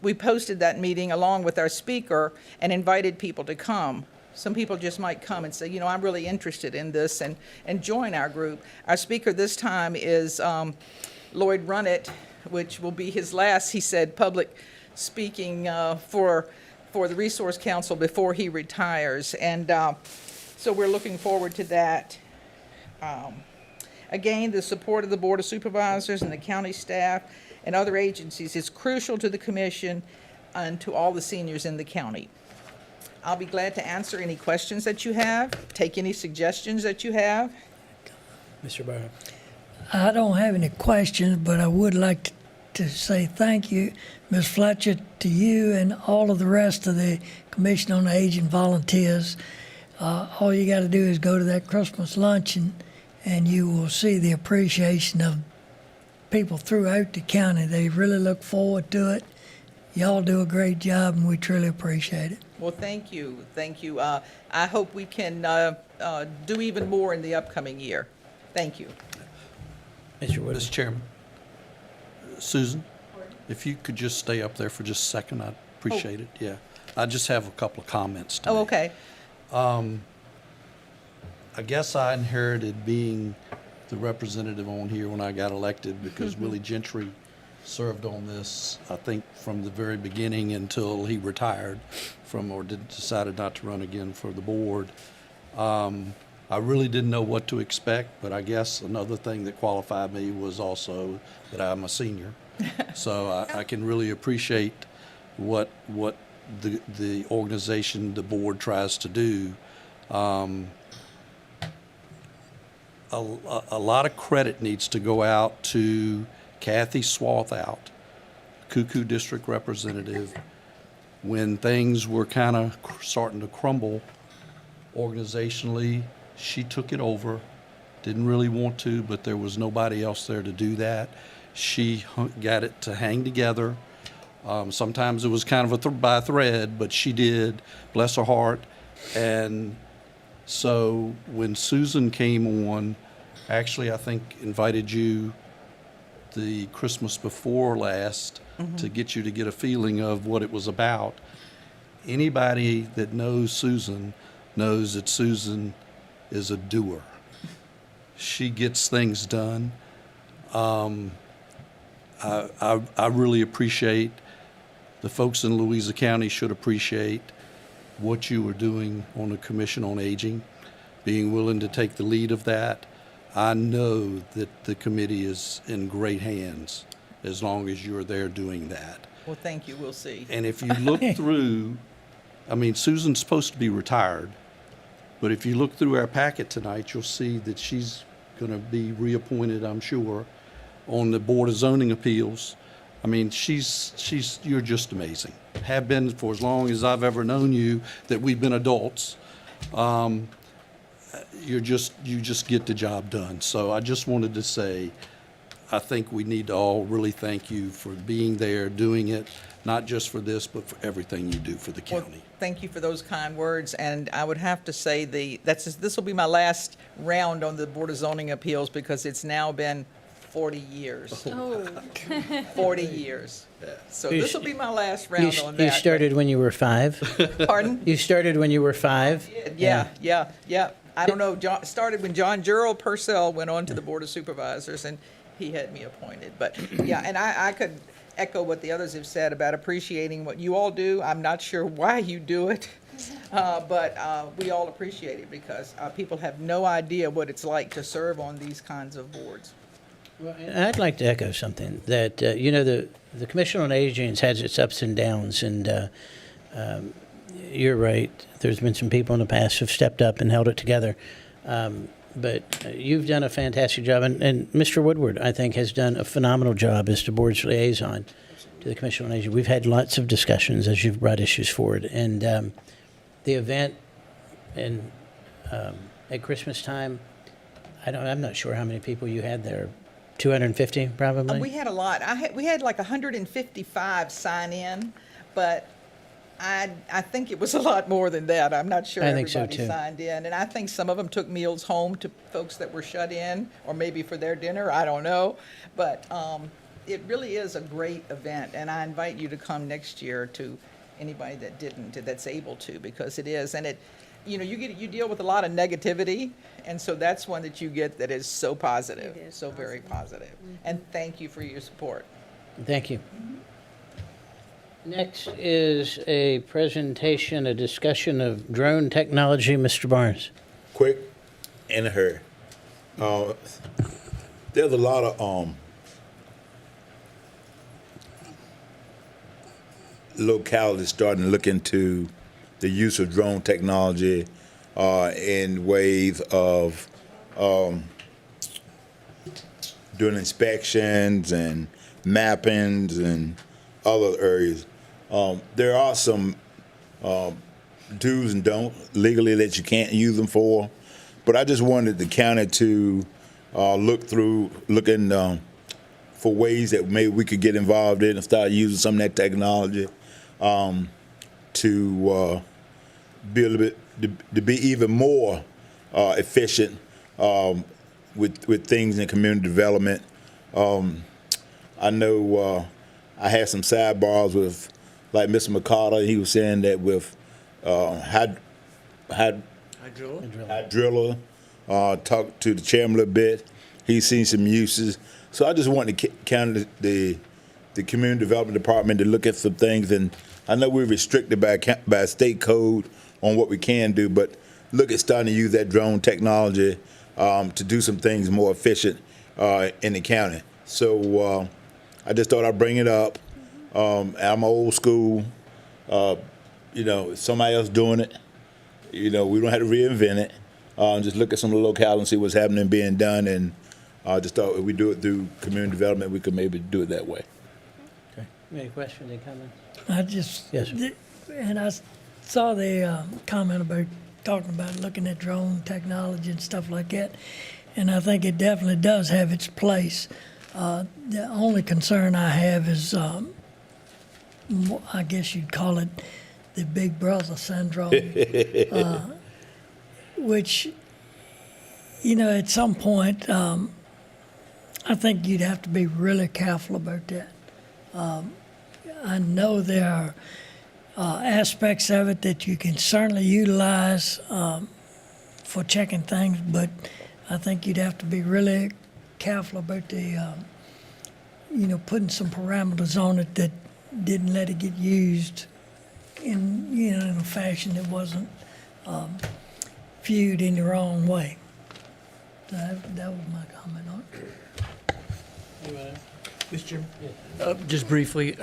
we posted that meeting along with our speaker and invited people to come. Some people just might come and say, you know, I'm really interested in this and join our group. Our speaker this time is Lloyd Runnett, which will be his last, he said, public speaking for the Resource Council before he retires. And so we're looking forward to that. Again, the support of the Board of Supervisors and the county staff and other agencies is crucial to the commission and to all the seniors in the county. I'll be glad to answer any questions that you have, take any suggestions that you have. Mr. Barham. I don't have any questions, but I would like to say thank you, Ms. Fletcher, to you and all of the rest of the Commission on Aging volunteers. All you got to do is go to that Christmas luncheon, and you will see the appreciation of people throughout the county. They really look forward to it. Y'all do a great job, and we truly appreciate it. Well, thank you, thank you. I hope we can do even more in the upcoming year. Thank you. Mr. Wood. Mr. Chairman, Susan, if you could just stay up there for just a second, I'd appreciate it. Yeah, I just have a couple of comments to Oh, make. okay. I guess I inherited being the representative on here when I got elected because Willie Gentry served on this, I think, from the very beginning until he retired from or decided not to run again for the board. I really didn't know what to expect, but I guess another thing that qualified me was also that I'm a senior. So I can really appreciate what the organization, the board tries to do. A lot of credit needs to go out to Kathy Swathout, Cuckoo District Representative. When things were kind of starting to crumble organizationally, she took it over. Didn't really want to, but there was nobody else there to do that. She got it to hang together. Sometimes it was kind of by a thread, but she did, bless her heart. And so when Susan came on, actually I think invited you the Christmas before last to get you to get a feeling of what it was about. Anybody that knows Susan knows that Susan is a doer. She gets things done. I really appreciate, the folks in Louisa County should appreciate what you are doing on the Commission on Aging, being willing to take the lead of that. I know that the committee is in great hands as long as you're there doing that. Well, thank you. We'll see. And if you look through, I mean, Susan's supposed to be retired, but if you look through our packet tonight, you'll see that she's going to be reappointed, I'm sure, on the Board of Zoning Appeals. I mean, you're just amazing. Have been for as long as I've ever known you, that we've been adults. You just get the job done. So I just wanted to say, I think we need to all really thank you for being there, doing it, not just for this, but for everything you do for the Well, county. thank you for those kind words, and I would have to say this will be my last round on the Board of Zoning Appeals because it's now been 40 years. 40 years. So this will be my last round on that. You started when you were 5? Pardon? You started when you were 5? Yeah. I don't know, started when John Gerald Purcell went on to the Board of Supervisors, and he had me appointed. But, yeah, and I could echo what the others have said about appreciating what you all do. I'm not sure why you do it, but we all appreciate it because people have no idea what it's like to serve on these kinds of boards. Well, and I'd like to echo something that, the Commission on Aging has its ups and downs, and you're right. There's been some people in the past who've stepped up and held it together. But you've done a fantastic job, and Mr. Woodward, I think, has done a phenomenal job as the board's liaison to the Commission on Aging. We've had lots of discussions as you've brought issues forward, and the event at Christmas time, I'm not sure how many people you had there, 250 probably? We had a lot. We had like 155 sign in, but I think it was a lot more than that. I'm not sure I think so, everybody too. signed in. And I think some of them took meals home to folks that were shut in, or maybe for their dinner, I don't know. But it really is a great event, and I invite you to come next year, to anybody that didn't, that's able to, because it is. And you deal with a lot of negativity, and so that's one that you get that is so positive, so very positive. And thank you for your support. Thank you. Next is a presentation, a discussion of drone technology. Mr. Barnes. Quick and a hurry. There's a lot of localities starting to look into the use of drone technology in ways of doing inspections and mappings and other areas. There are some do's and don'ts legally that you can't use them for, but I just wanted the county to looking for ways that maybe we could get involved in and start using some of that technology to be a little bit to be even more efficient with things in community development. I know I had some sidebars with like Mr. McCarter. He was saying that with hydrilla, talked to the chairman a little bit. He's seen some uses. So I just wanted to counter the community development department to look at some things. And I know we're restricted by state code on what we can do, but look at starting to use that drone technology to do some things more efficient in the county. So I just thought I'd bring it up. I'm old school. Somebody else doing it. We don't have to reinvent it. Just look at some of the locales and see what's happening being done. And I just thought if we do it through community development, we could maybe do it that way. Okay. Any questions, any comments? Yes, sir. And I saw the comment about talking about looking at drone technology and stuff like that, and I think it definitely does have its place. The only concern I have is, I guess you'd call it the Big Brother syndrome, which, at some point, I think you'd have to be really careful about that. I know there are aspects of it that you can certainly utilize for checking things, but I think you'd have to be really careful about the, putting some parameters on it that didn't let it get used in a fashion that wasn't viewed in the wrong way. So that was my comment on it. Mr. Chairman? Just briefly,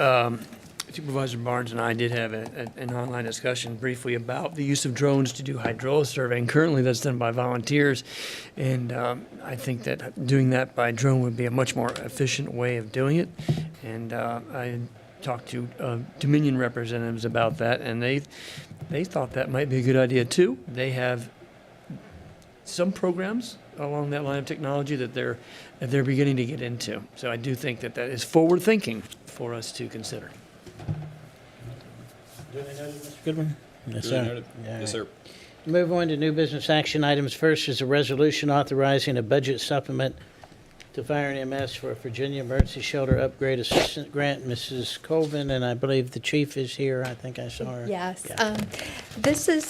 Supervisor Barnes and I did have an online discussion briefly about the use of drones to do hydrilla surveying. Currently, that's done by volunteers, and I think that doing that by drone would be a much more efficient way of doing it. And I talked to Dominion representatives about that, and they thought that might be a good idea too. They have some programs along that line of technology that they're beginning to get into. So I do think that is forward thinking for us to consider. Duly noted, Mr. Goodwin? Yes, Duly sir. noted. All Yes, sir. right. Move on to new business action items. First is a resolution authorizing a budget supplement to Fire and EMS for a Virginia Emergency Shelter Upgrade Assistance Grant. Mrs. Colvin, and I believe the chief is here. I think I saw her. Yes. Yeah.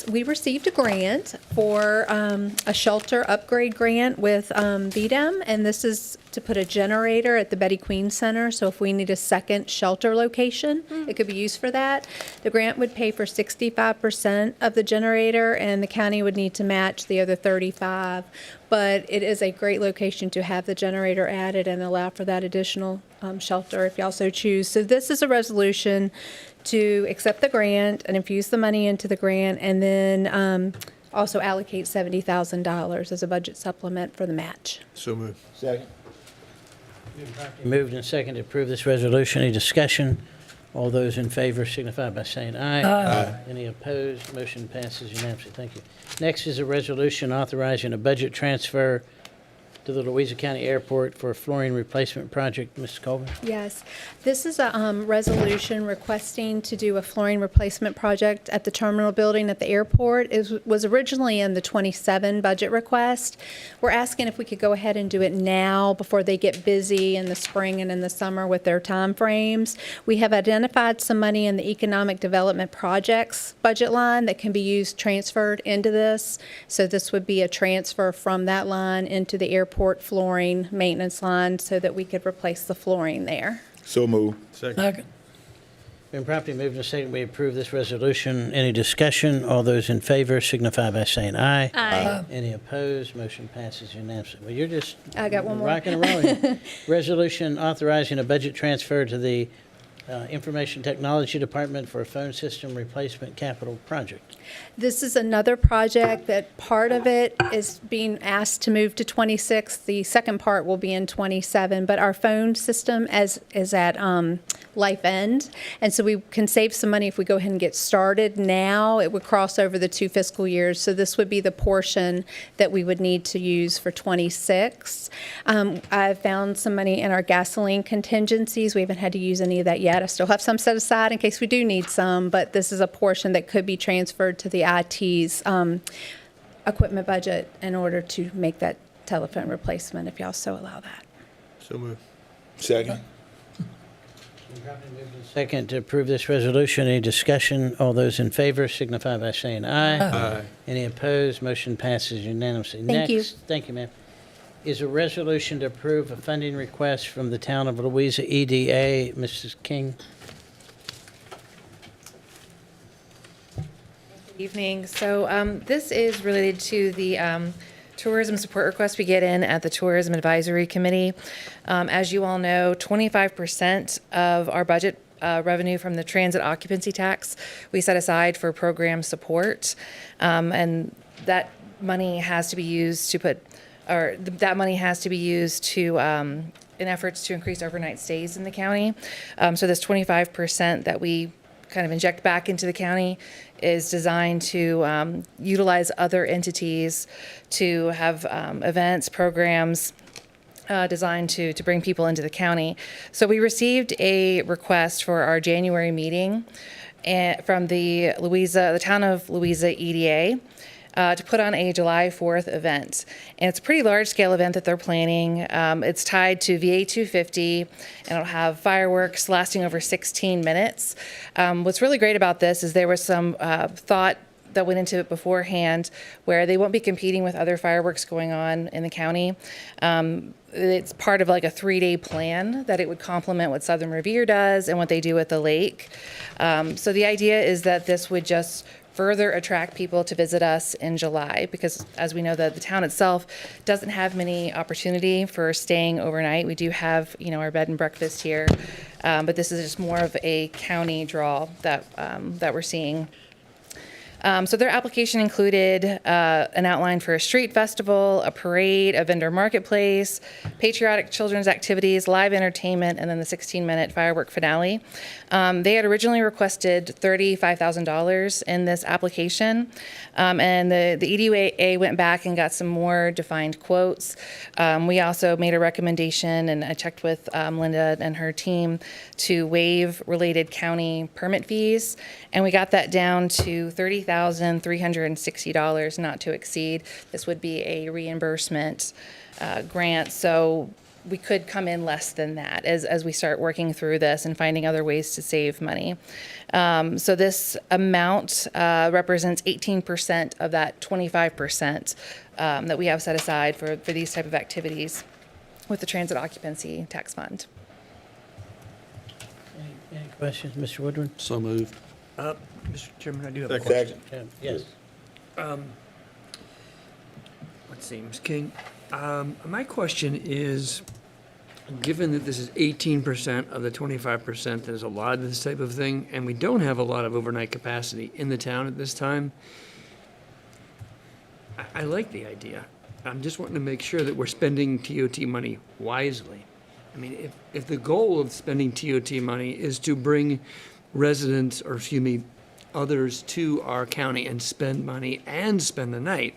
We received a grant for a shelter upgrade grant with VDEM, and this is to put a generator at the Betty Queen Center. So if we need a second shelter location, it could be used for that. The grant would pay for 65% of the generator, and the county would need to match the other 35%. But it is a great location to have the generator added and allow for that additional shelter if y'all so choose. So this is a resolution to accept the grant and infuse the money into the grant, and then also allocate $70,000 as a budget supplement for the match. So moved. Second. Moved and seconded to approve this resolution. Any discussion? All those in favor signify by saying aye. Aye. Any opposed? Motion passes unanimously. Thank you. Next is a resolution authorizing a budget transfer to the Louisa County Airport for a flooring replacement project. Mrs. Colvin? Yes, this is a resolution requesting to do a flooring replacement project at the terminal building at the airport. It was originally in the 27 budget request. We're asking if we could go ahead and do it now before they get busy in the spring and in the summer with their time frames. We have identified some money in the economic development projects budget line that can be used, transferred into this. So this would be a transfer from that line into the airport flooring maintenance line so that we could replace the flooring there. So move. Second. Been properly moved and seconded, we approve this resolution. Any discussion? All those in favor signify by saying aye. Aye. Any opposed? Motion passes unanimously. Well, you're just I got one more. rocking and rolling. Resolution authorizing a budget transfer to the Information Technology Department for a phone system replacement capital project. This is another project that part of it is being asked to move to 26. The second part will be in 27, but our phone system is at life end. And so we can save some money if we go ahead and get started now. It would cross over the 2 fiscal years. So this would be the portion that we would need to use for 26. I've found some money in our gasoline contingencies. We haven't had to use any of that yet. I still have some set aside in case we do need some, but this is a portion that could be transferred to the IT's equipment budget in order to make that telephone replacement, if y'all so allow that. So moved. Second. Second to approve this resolution. Any discussion? All those in favor signify by saying aye. Aye. Any opposed? Motion passes unanimously. Thank you. Next, thank you, ma'am, is a resolution to approve a funding request from the town of Louisa EDA. Mrs. King? Evening. So this is related to the tourism support request we get in at the Tourism Advisory Committee. As you all know, 25% of our budget revenue from the transit occupancy tax we set aside for program support, and that money has to be used to in efforts to increase overnight stays in the county. So this 25% that we kind of inject back into the county is designed to utilize other entities to have events, programs designed to bring people into the county. So we received a request for our January meeting from the town of Louisa EDA to put on a July 4th event. And it's a pretty large-scale event that they're planning. It's tied to VA 250, and it'll have fireworks lasting over 16 minutes. What's really great about this is there was some thought that went into it beforehand where they won't be competing with other fireworks going on in the county. It's part of like a 3-day plan that it would complement what Southern Revere does and what they do at the lake. So the idea is that this would just further attract people to visit us in July, because as we know, the town itself doesn't have many opportunity for staying overnight. We do have, our bed and breakfast here, but this is just more of a county draw that we're seeing. So their application included an outline for a street festival, a parade, a vendor marketplace, patriotic children's activities, live entertainment, and then the 16-minute firework finale. They had originally requested $35,000 in this application, and the EDA went back and got some more defined quotes. We also made a recommendation, and I checked with Linda and her team to waive related county permit fees, and we got that down to $30,360, not to exceed. This would be a reimbursement grant, so we could come in less than that as we start working through this and finding other ways to save money. So this amount represents 18% of that 25% that we have set aside for these type of activities with the Transit Occupancy Tax Fund. Any questions, Mr. Woodward? So moved. Mr. Chairman, I do have a Second. question. Yes. Let's see, Ms. King. My question is, given that this is 18% of the 25%, there's a lot of this type of thing, and we don't have a lot of overnight capacity in the town at this time, I like the idea. I'm just wanting to make sure that we're spending TOT money wisely. I mean, if the goal of spending TOT money is to bring residents, or excuse me, others to our county and spend money and spend the night,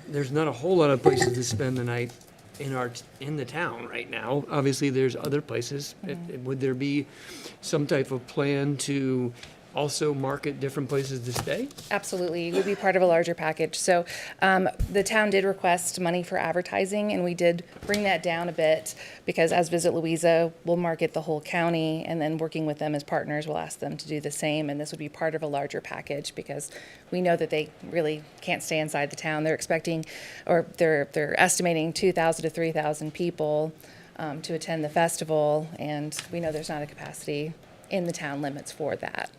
there's not a whole lot of places to spend the night in the town right now. Obviously, there's other places. Would there be some type of plan to also market different places to stay? Absolutely, it would be part of a larger package. So the town did request money for advertising, and we did bring that down a bit because as Visit Louisa, we'll market the whole county, and then working with them as partners, we'll ask them to do the same, and this would be part of a larger package because we know that they really can't stay inside the town. They're expecting, or they're estimating 2,000 to 3,000 people to attend the festival, and we know there's not a capacity in the town limits for that.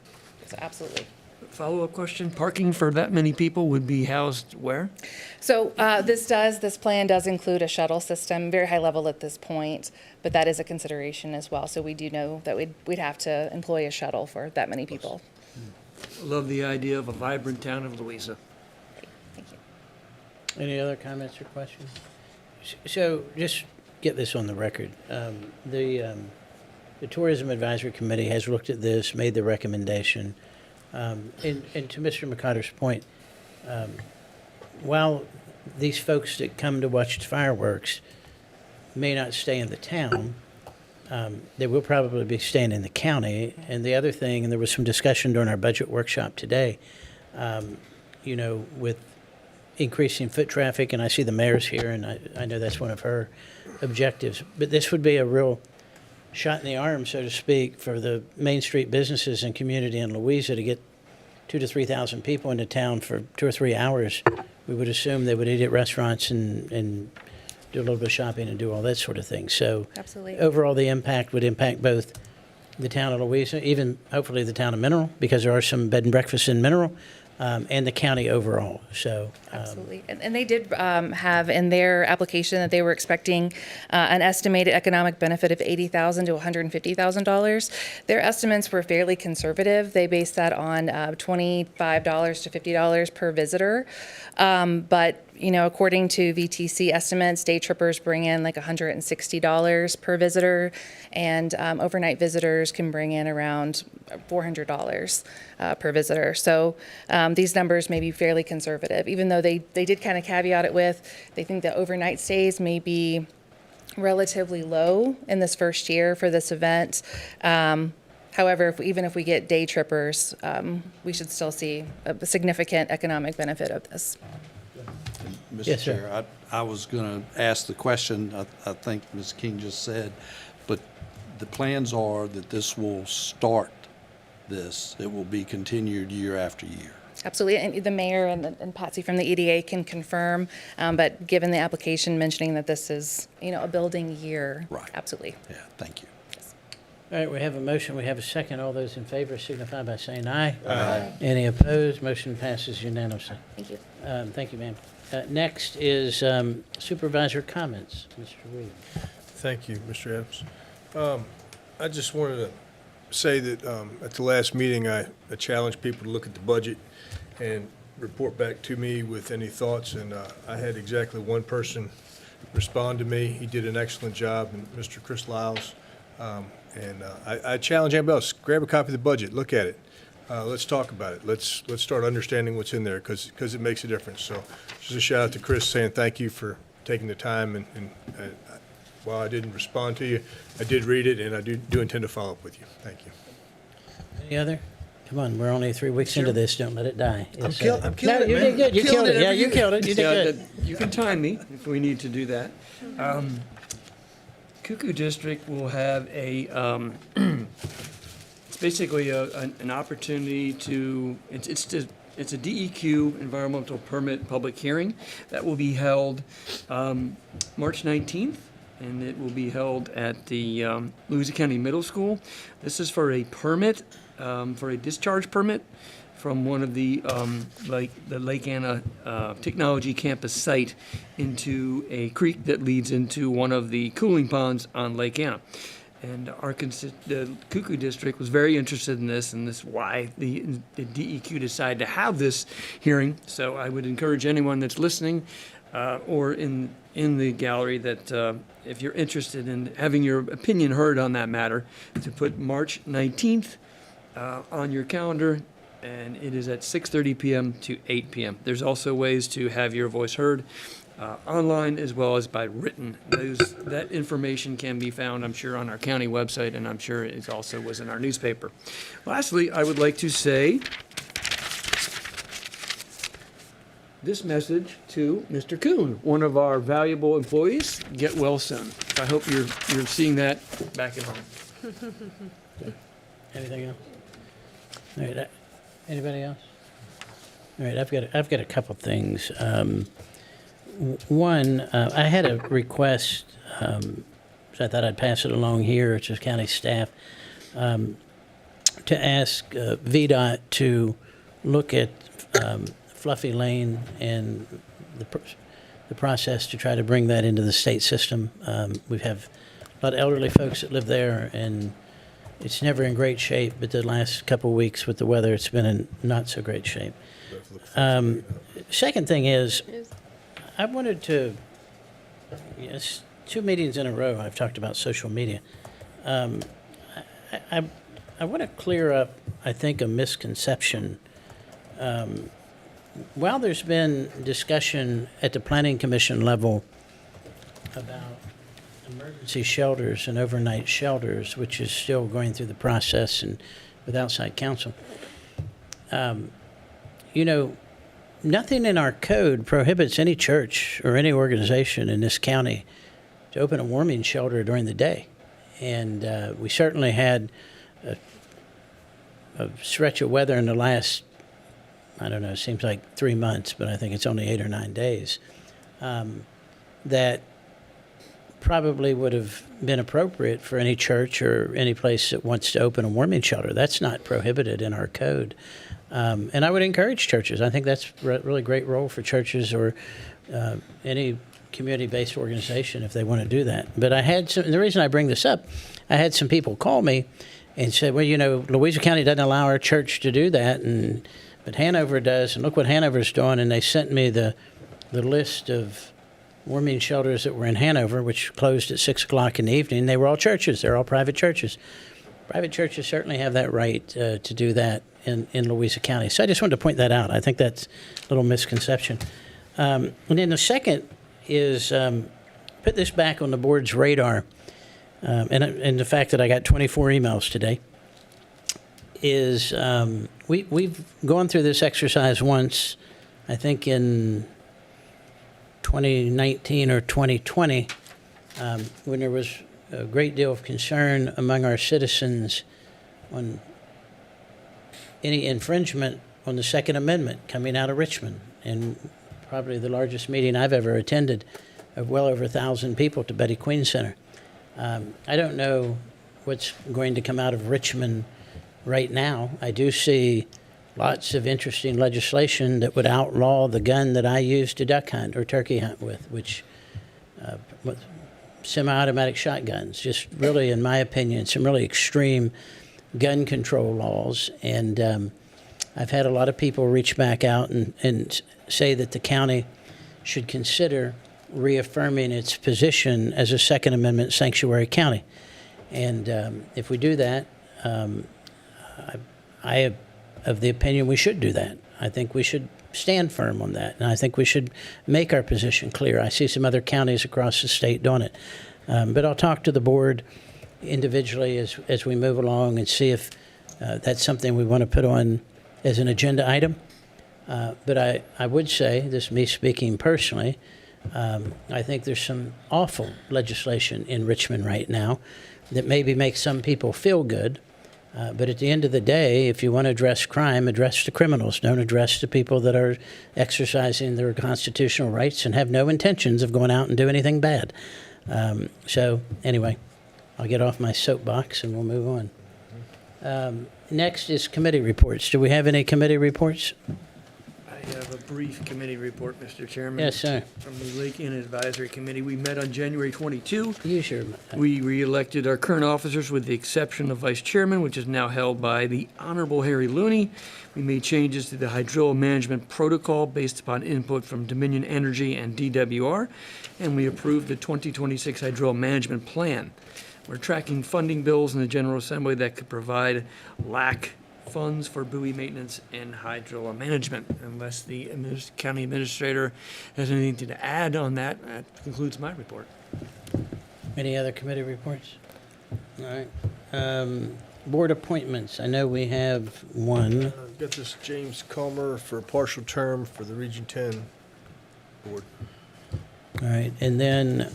So absolutely. Follow-up question, parking for that many people would be housed where? So this plan does include a shuttle system, very high level at this point, but that is a consideration as well. So we do know that we'd have to employ a shuttle for that many people. Love the idea of a vibrant town of Louisa. Thank you. Any other comments or questions? So just get this on the record. The Tourism Advisory Committee has looked at this, made the recommendation. And to Mr. McCotter's point, while these folks that come to watch the fireworks may not stay in the town, they will probably be staying in the county. And the other thing, and there was some discussion during our budget workshop today, with increasing foot traffic, and I see the mayor's here, and I know that's one of her objectives, but this would be a real shot in the arm, so to speak, for the Main Street businesses and community in Louisa to get 2,000 to 3,000 people into town for 2 or 3 hours. We would assume they would eat at restaurants and do a little bit of shopping and do all that sort of thing. So Absolutely. overall, the impact would impact both the town of Louisa, even hopefully the town of Mineral, because there are some bed and breakfasts in Mineral, and the county overall. So Absolutely. And they did have in their application that they were expecting an estimated economic benefit of $80,000 to $150,000. Their estimates were fairly conservative. They based that on $25 to $50 per visitor. But according to VTC estimates, day trippers bring in like $160 per visitor, and overnight visitors can bring in around $400 per visitor. So these numbers may be fairly conservative, even though they did kind of caveat it with, they think that overnight stays may be relatively low in this first year for this event. However, even if we get day trippers, we should still see a significant economic benefit of this. Mr. Yes, sir. Chair, I was going to ask the question, I think Ms. King just said, but the plans are that this will start this. It will be continued year after year. Absolutely, and the mayor and Patsy from the EDA can confirm, but given the application mentioning that this is, a building year. Right. Absolutely. Yeah, thank you. all right, we have a motion, we have a second. All those in favor signify by saying aye. Aye. Any opposed? Motion passes unanimously. Thank you. Thank you, ma'am. Next is supervisor comments. Mr. Reed. Thank you, Mr. Adams. I just wanted to say that at the last meeting, I challenged people to look at the budget and report back to me with any thoughts, and I had exactly one person respond to me. He did an excellent job, and Mr. Chris Lyles. I challenge anybody else, grab a copy of the budget, look at it. Let's talk about it. Let's start understanding what's in there because it makes a difference. So just a shout out to Chris saying thank you for taking the time. And while I didn't respond to you, I did read it, and I do intend to follow up with you. Thank you. Any other? Come on, we're only 3 weeks into this. Don't let it die. I'm killing no, it, you did good. You killed it. Yeah, every you year. killed it. You did good. You can time me if we need to do that. Cuckoo District will have a, it's basically an opportunity to, it's a DEQ environmental permit public hearing that will be held March 19th, and it will be held at the Louisa County Middle School. This is for a permit, for a discharge permit from one of the Lake Anna Technology Campus site into a creek that leads into one of the cooling ponds on Lake Anna. And the Cuckoo District was very interested in this, and this is why the DEQ decided to have this hearing. So I would encourage anyone that's listening or in the gallery that if you're interested in having your opinion heard on that matter, to put March 19th on your calendar and it is at 6:30 p.m. to 8 p.m. There's also ways to have your voice heard online as well as by written. That information can be found, I'm sure, on our county website, and I'm sure it also was in our newspaper. Lastly, I would like to say this message to Mr. Kuhn, one of our valuable employees. Get well soon. I hope you're seeing that back at home. Anything else? All right, anybody else? All right, I've got a couple things. One, I had a request, so I thought I'd pass it along here to county staff, to ask VDOT to look at Fluffy Lane and the process to try to bring that into the state system. We have a lot of elderly folks that live there, and it's never in great shape, but the last couple of weeks with the weather, it's been in not so great shape. Second thing is, I wanted to, yes, 2 meetings in a row, I've talked about social media. I want to clear up, I think, a misconception. While there's been discussion at the Planning Commission level about emergency shelters and overnight shelters, which is still going through the process and with outside counsel, nothing in our code prohibits any church or any organization in this county to open a warming shelter during the day. And we certainly had a stretch of weather in the last, I don't know, it seems like 3 months, but I think it's only 8 or 9 days, that probably would have been appropriate for any church or any place that wants to open a warming shelter. That's not prohibited in our code. And I would encourage churches. I think that's a really great role for churches or any community-based organization if they want to do that. But I had some, and the reason I bring this up, I had some people call me and said, well, Louisa County doesn't allow our church to do that, but Hanover does, and look what Hanover's doing. And they sent me the list of warming shelters that were in Hanover, which closed at 6 o'clock in the evening. They were all churches. They're all private churches. Private churches certainly have that right to do that in Louisa County. So I just wanted to point that out. I think that's a little misconception. And then the second is put this back on the board's radar, and the fact that I got 24 emails today is we've gone through this exercise once, I think in 2019 or 2020, when there was a great deal of concern among our citizens on any infringement on the Second Amendment coming out of Richmond. And probably the largest meeting I've ever attended of well over 1,000 people at the Betty Queen Center. I don't know what's going to come out of Richmond right now. I do see lots of interesting legislation that would outlaw the gun that I use to duck hunt or turkey hunt with, which with semi-automatic shotguns. Just really, in my opinion, some really extreme gun control laws. And I've had a lot of people reach back out and say that the county should consider reaffirming its position as a Second Amendment sanctuary county. And if we do that, I am of the opinion we should do that. I think we should stand firm on that, and I think we should make our position clear. I see some other counties across the state doing it. But I'll talk to the board individually as we move along and see if that's something we want to put on as an agenda item. But I would say, this is me speaking personally, I think there's some awful legislation in Richmond right now that maybe makes some people feel good. But at the end of the day, if you want to address crime, address the criminals. Don't address the people that are exercising their constitutional rights and have no intentions of going out and do anything bad. So anyway, I'll get off my soapbox and we'll move on. Next is committee reports. Do we have any committee reports? I have a brief committee report, Mr. Chairman. Yes, sir. From the Lake Inn Advisory Committee. We met on January 22. Use your We re-elected our current officers with the exception of Vice Chairman, which is now held by the Honorable Harry Looney. We made changes to the hydrilla management protocol based upon input from Dominion Energy and DWR, and we approved the 2026 hydrilla management plan. We're tracking funding bills in the General Assembly that could provide LAC funds for buoy maintenance and hydro management. Unless the county administrator has anything to add on that, that concludes my report. Any other committee reports? All right. Board appointments. I know we have one. I've got this James Comer for a partial term for the Region 10 board. All right. And then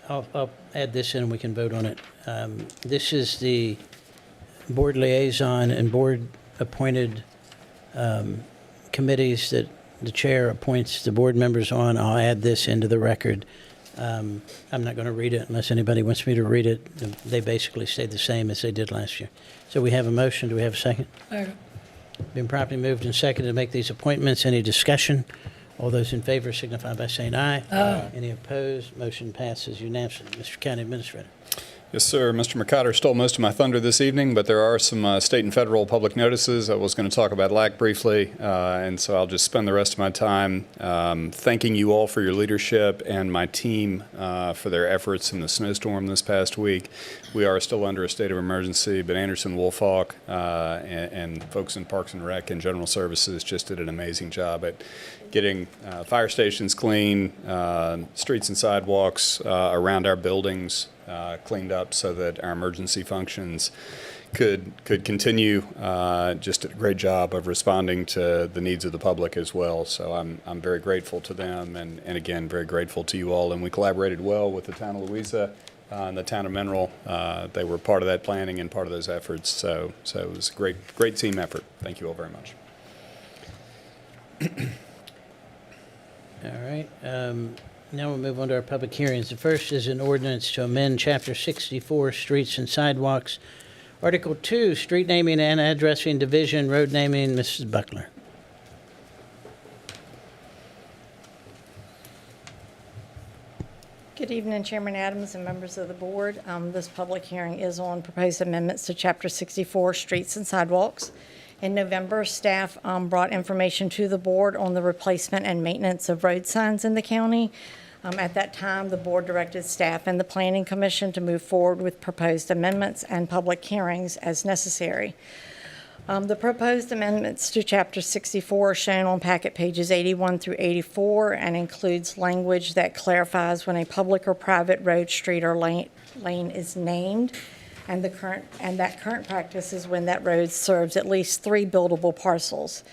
I'll add this in and we can vote on it. This is the board liaison and board appointed committees that the chair appoints the board members on. I'll add this into the record. I'm not going to read it unless anybody wants me to read it. They basically stayed the same as they did last year. So we have a motion. Do we have a second? Second. Been properly moved and seconded to make these appointments. Any discussion? All those in favor signify by saying aye. Aye. Any opposed? Motion passes unanimously. Mr. County Administrator. Yes, sir. Mr. McCotter stole most of my thunder this evening, but there are some state and federal public notices. I was going to talk about LAC briefly, and so I'll just spend the rest of my time thanking you all for your leadership and my team for their efforts in the snowstorm this past week. We are still under a state of emergency, but Anderson Woolfolk and folks in Parks and Rec and General Services just did an amazing job at getting fire stations clean, streets and sidewalks around our buildings cleaned up so that our emergency functions could continue. Just did a great job of responding to the needs of the public as well. So I'm very grateful to them, and again, very grateful to you all. And we collaborated well with the town of Louisa and the town of Mineral. They were part of that planning and part of those efforts. So it was a great team effort. Thank you all very much. All right. Now we'll move on to our public hearings. The first is an ordinance to amend Chapter 64, Streets and Sidewalks. Article 2, Street Naming and Addressing Division, Road Naming. Mrs. Buckler. Good evening, Chairman Adams and members of the board. This public hearing is on proposed amendments to Chapter 64, Streets and Sidewalks. In November, staff brought information to the board on the replacement and maintenance of road signs in the county. At that time, the board directed staff and the Planning Commission to move forward with proposed amendments and public hearings as necessary. The proposed amendments to Chapter 64 are shown on packet pages 81 through 84 and includes language that clarifies when a public or private road, street, or lane is named. And that current practice is when that road serves at least 3 buildable parcels.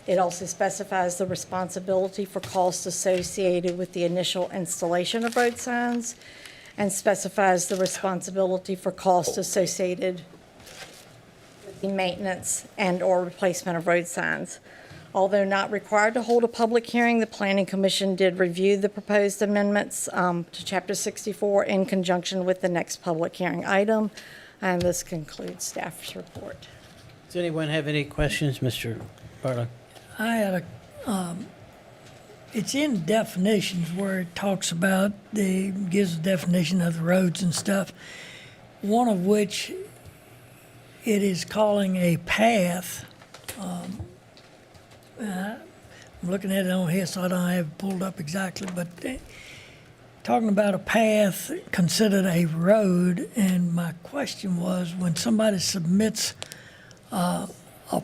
It also specifies the responsibility for costs associated with the initial installation of road signs and specifies the responsibility for costs associated with the maintenance and/or replacement of road signs. Although not required to hold a public hearing, the Planning Commission did review the proposed amendments to Chapter 64 in conjunction with the next public hearing item. And this concludes staff's report. Does anyone have any questions, Mr. Barlow? I had it's in definitions where it talks about, gives a definition of the roads and stuff, one of which it is calling a path. I'm looking at it on here, so I don't have it pulled up exactly, but talking about a path considered a road, and my question was, when somebody submits a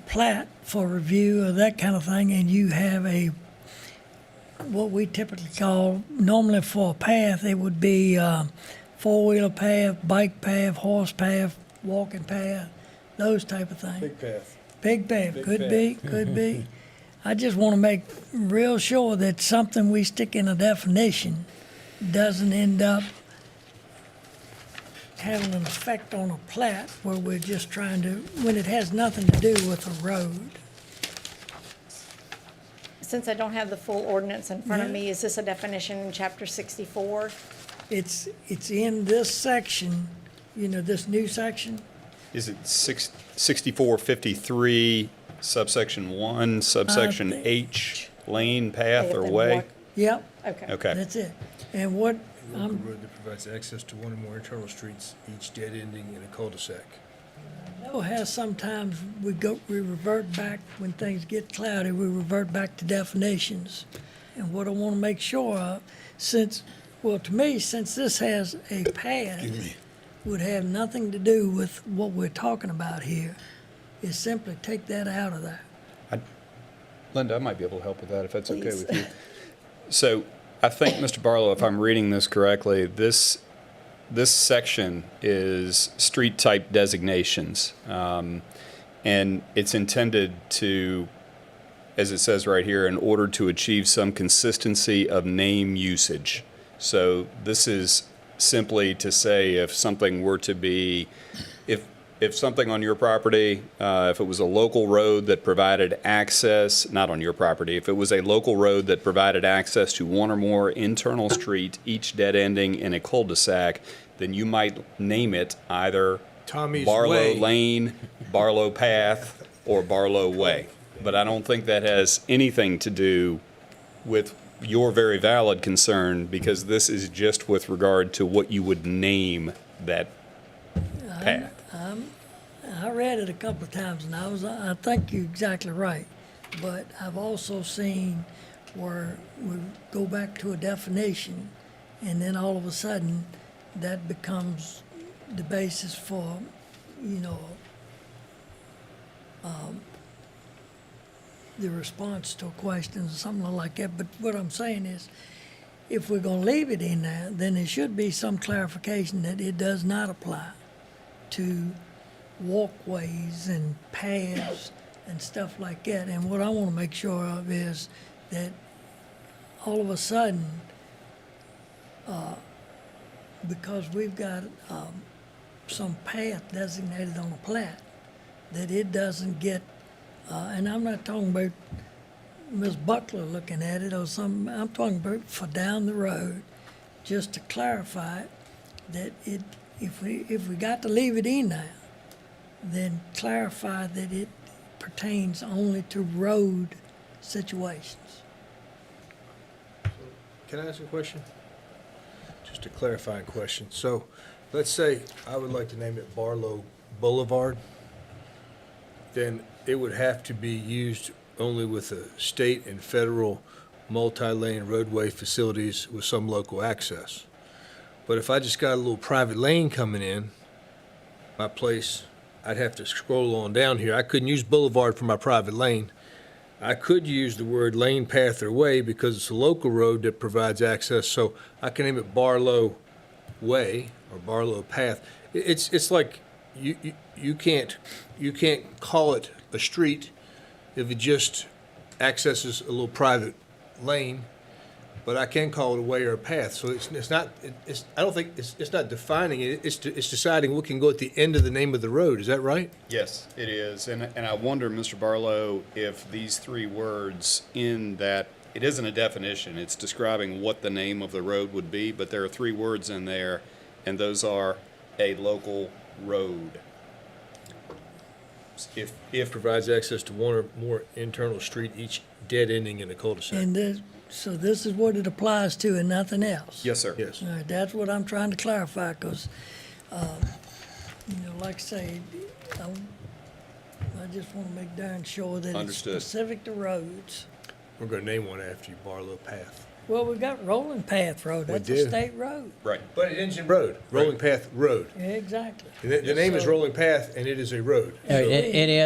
plat for review or that kind of thing, and you have what we typically call, normally for a path, it would be four-wheeler path, bike path, horse path, walking path, those type of things. Big path. Big path, Big could path. be, could be. I just want to make real sure that something we stick in a definition doesn't end up having an effect on a plat where we're just trying to, when it has nothing to do with a road. Since I don't have the full ordinance in front of me, is this a definition in Chapter 64? It's in this section, this new section. Is it 6453 subsection 1, subsection H, lane, path, or way? Yep, Okay. that's it. And what, Local road that provides access to one or more internal streets, each dead ending in a cul-de-sac. I know how sometimes we revert back, when things get cloudy, we revert back to definitions. And what I want to make sure of, to me, since this has a path, would have nothing to do with what we're talking about here, is simply take that out of there. Linda, I might be able to help with that if that's okay Please. with you. So I think, Mr. Barlow, if I'm reading this correctly, this section is street type designations. And it's intended to, as it says right here, in order to achieve some consistency of name usage. So this is simply to say if something were to be, if something on your property, if it was a local road that provided access, not on your property, if it was a local road that provided access to one or more internal street, each dead ending in a cul-de-sac, then you might name it either Tommy's Barlow Way. Lane, Barlow Path, or Barlow Way. But I don't think that has anything to do with your very valid concern, because this is just with regard to what you would name that path. I read it a couple of times, and I think you're exactly right. But I've also seen where we go back to a definition, and then all of a sudden, that becomes the basis for, the response to a question or something like that. But what I'm saying is, if we're gonna leave it in there, then there should be some clarification that it does not apply to walkways and paths and stuff like that. And what I want to make sure of is that all of a sudden, because we've got some path designated on a plat, that it doesn't get, and I'm not talking about Ms. Buckler looking at it or something, I'm talking about for down the road, just to clarify that if we got to leave it in there, then clarify that it pertains only to road situations. Can I ask a question? Just a clarifying question. So, let's say I would like to name it Barlow Boulevard, then it would have to be used only with the state and federal multi-lane roadway facilities with some local access. But if I just got a little private lane coming in, my place, I'd have to scroll on down here. I couldn't use Boulevard for my private lane. I could use the word lane, path, or way because it's a local road that provides access, so I can name it Barlow Way or Barlow Path. It's like you can't call it a street if it just accesses a little private lane, but I can call it a way or a path. So it's not I don't think it's not defining it. It's deciding what can go at the end of the name of the road. Is that right? Yes, it is. And I wonder, Mr. Barlow, if these three words in that, it isn't a definition, it's describing what the name of the road would be, but there are three words in there, and those are a local road. If provides access to one or more internal street, each dead ending in a cul-de-sac. And so this is what it applies to and nothing else? Yes, sir. Yes. All right, that's what I'm trying to clarify, because, like I say, I just want to make darn sure that it's Understood. specific to roads. We're going to name one after you, Barlow Path. Well, we've got Rolling Path Road, We that's a do. state road. Right. But it ends in road, Rolling Path Road. Yeah, exactly. The name is So- Rolling Path, and it is a road. All right, any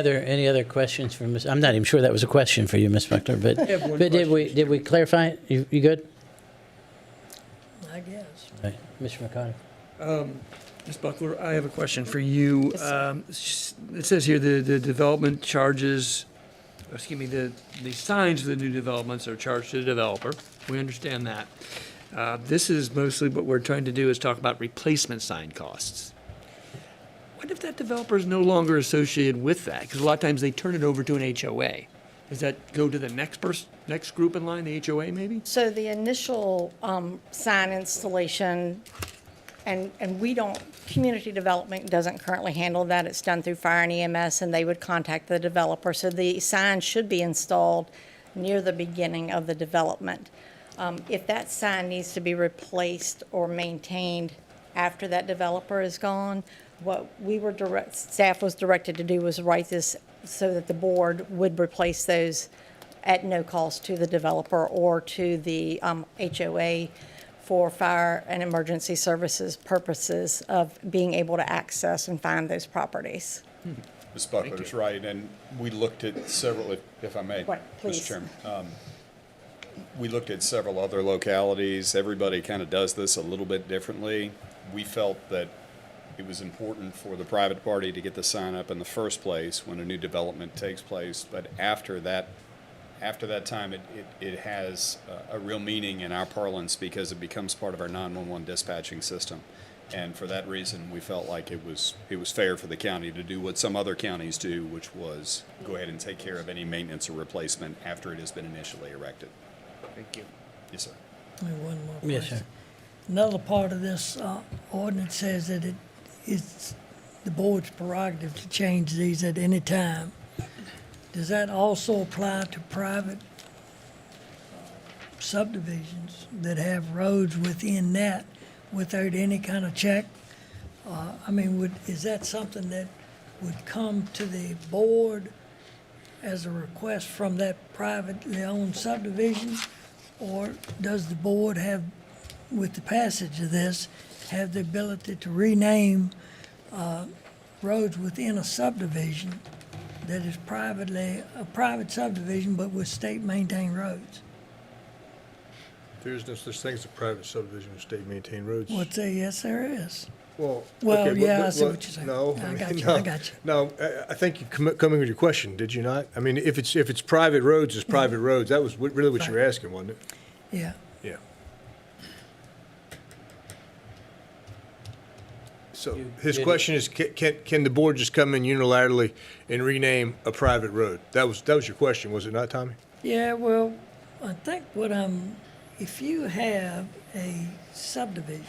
other questions for Ms.? I'm not even sure that was a question for you, Ms. Buckler, but have one did question. we clarify it? You good? I guess. All right, Mr. McConnell. Ms. Buckler, I have a question for you. It says here the development charges, the signs for the new developments are charged to the developer. We understand that. This is mostly what we're trying to do is talk about replacement sign costs. What if that developer is no longer associated with that? Because a lot of times they turn it over to an HOA. Does that go to the next group in line, the HOA maybe? So the initial sign installation, and community development doesn't currently handle that. It's done through fire and EMS, and they would contact the developer. So the sign should be installed near the beginning of the development. If that sign needs to be replaced or maintained after that developer is gone, what staff was directed to do was write this so that the board would replace those at no cost to the developer or to the HOA for fire and emergency services purposes of being able to access and find those properties. Ms. Buckler's right, and we looked at several, if I may, Right, please. Mr. Chairman. We looked at several other localities. Everybody kind of does this a little bit differently. We felt that it was important for the private party to get the sign up in the first place when a new development takes place, but after that time, it has a real meaning in our parlance because it becomes part of our 911 dispatching system. And for that reason, we felt like it was fair for the county to do what some other counties do, which was go ahead and take care of any maintenance or replacement after it has been initially erected. Thank you. Yes, sir. One more question. Yes, sir. Another part of this ordinance says that it's the board's prerogative to change these at any time. Does that also apply to private subdivisions that have roads within that without any kind of check? I mean, is that something that would come to the board as a request from that privately owned subdivision? Or does the board have, with the passage of this, have the ability to rename roads within a subdivision that is a private subdivision but with state-maintained roads? There's no such thing as a private subdivision with state-maintained roads. Yes, there is. Well, Well, okay, yeah, I see what you're saying. No, I got you, no, I got you. No, I think you coming with your question, did you not? I mean, if it's private roads, it's private roads. That was really what you were asking, wasn't it? Yeah. Yeah. So his question is, can the board just come in unilaterally and rename a private road? That was your question, was it not, Tommy? Yeah, well, I think if you have a subdivision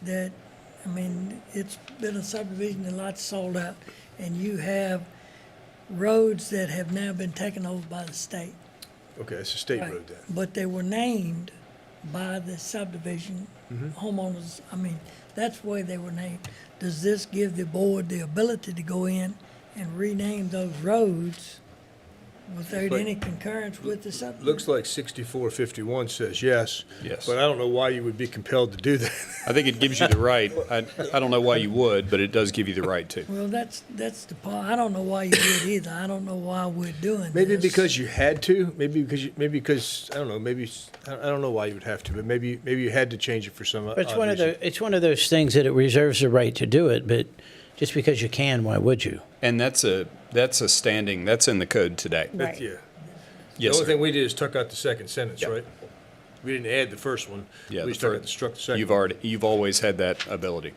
that, I mean, it's been a subdivision and lots sold out, and you have roads that have now been taken over by the state. Okay, it's a state Right. road then. But they were named by the subdivision homeowners. I mean, that's the way they were named. Does this give the board the ability to go in and rename those roads without But- any concurrence with the subdivision? Looks like 6451 says yes. Yes. But I don't know why you would be compelled to do that. I think it gives you the right. I don't know why you would, but it does give you the right to. Well, that's the part. I don't know why you would either. I don't know why we're doing Maybe this. because you had to, maybe because, I don't know, I don't know why you would have to, but maybe you had to change it for some But it's odd one of reason. it's one of those things that it reserves the right to do it, but just because you can, why would you? And that's in the code today. That's- yeah. The Yes, only sir. thing we did is struck out the second sentence, Yep. right? We didn't add the first one. Yeah, We struck the second. You've always had that ability.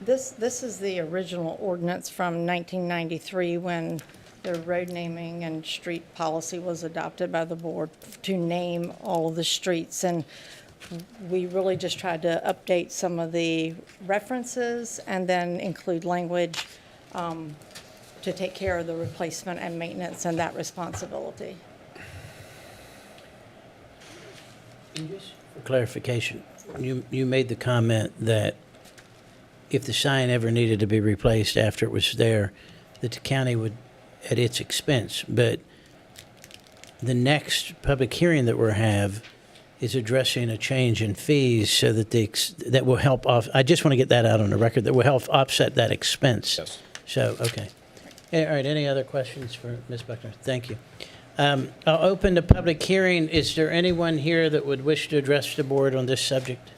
This is the original ordinance from 1993 when the road naming and street policy was adopted by the board to name all of the streets. And we really just tried to update some of the references and then include language to take care of the replacement and maintenance and that responsibility. For clarification, you made the comment that if the sign ever needed to be replaced after it was there, that the county would, at its expense. But the next public hearing that we'll have is addressing a change in fees so that that will help off. I just want to get that out on the record. That will help offset that expense. Yes. So, okay. All right, any other questions for Ms. Buckner? Thank you. I'll open the public hearing. Is there anyone here that would wish to address the board on this subject?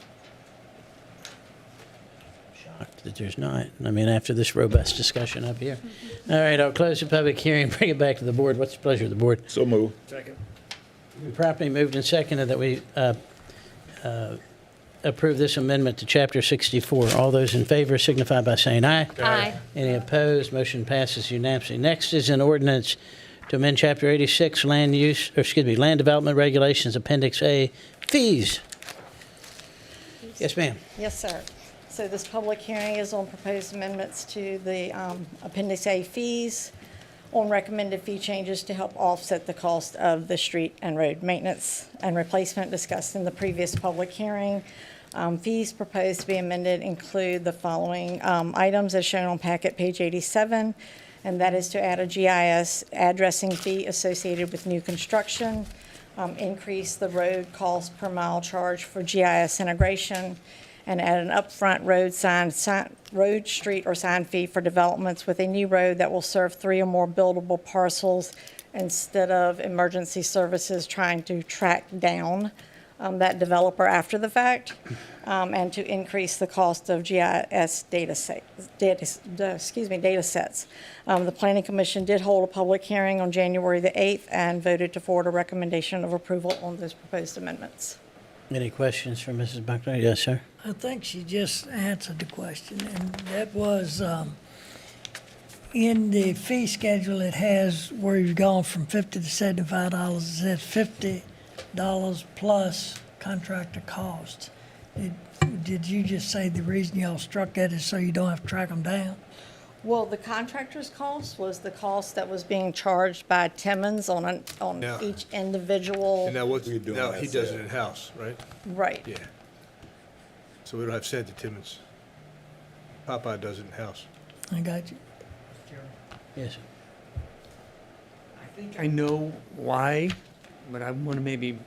Shocked that there's not. I mean, after this robust discussion up here. All right, I'll close the public hearing, bring it back to the board. What's the pleasure of the board? So move. Second. Properly moved and seconded that we approve this amendment to Chapter 64. All those in favor signify by saying aye. Aye. Any opposed? Motion passes unanimously. Next is an ordinance to amend Chapter 86, Land Development Regulations, Appendix A, fees. Yes, ma'am. Yes, sir. So this public hearing is on proposed amendments to the Appendix A fees on recommended fee changes to help offset the cost of the street and road maintenance and replacement discussed in the previous public hearing. Fees proposed to be amended include the following items as shown on packet page 87, and that is to add a GIS addressing fee associated with new construction, increase the road cost per mile charge for GIS integration, and add an upfront road, street, or sign fee for developments with a new road that will serve 3 or more buildable parcels instead of emergency services trying to track down that developer after the fact, and to increase the cost of GIS data sets. The Planning Commission did hold a public hearing on January the 8th and voted to forward a recommendation of approval on those proposed amendments. Any questions for Mrs. Buckner? Yes, sir. I think she just answered the question, and that was, in the fee schedule, it has where you've gone from $50 to $75. It says $50 plus contractor costs. Did you just say the reason y'all struck that is so you don't have to track them down? Well, the contractor's cost was the cost that was being charged by Timmons on Yeah. each individual. And now what's, We're doing now that he does sale. it in-house, right? Right. Yeah. So we don't have to send it to Timmons. Popeye does it in-house. I got you. Yes, sir. I think I know why, but I want to maybe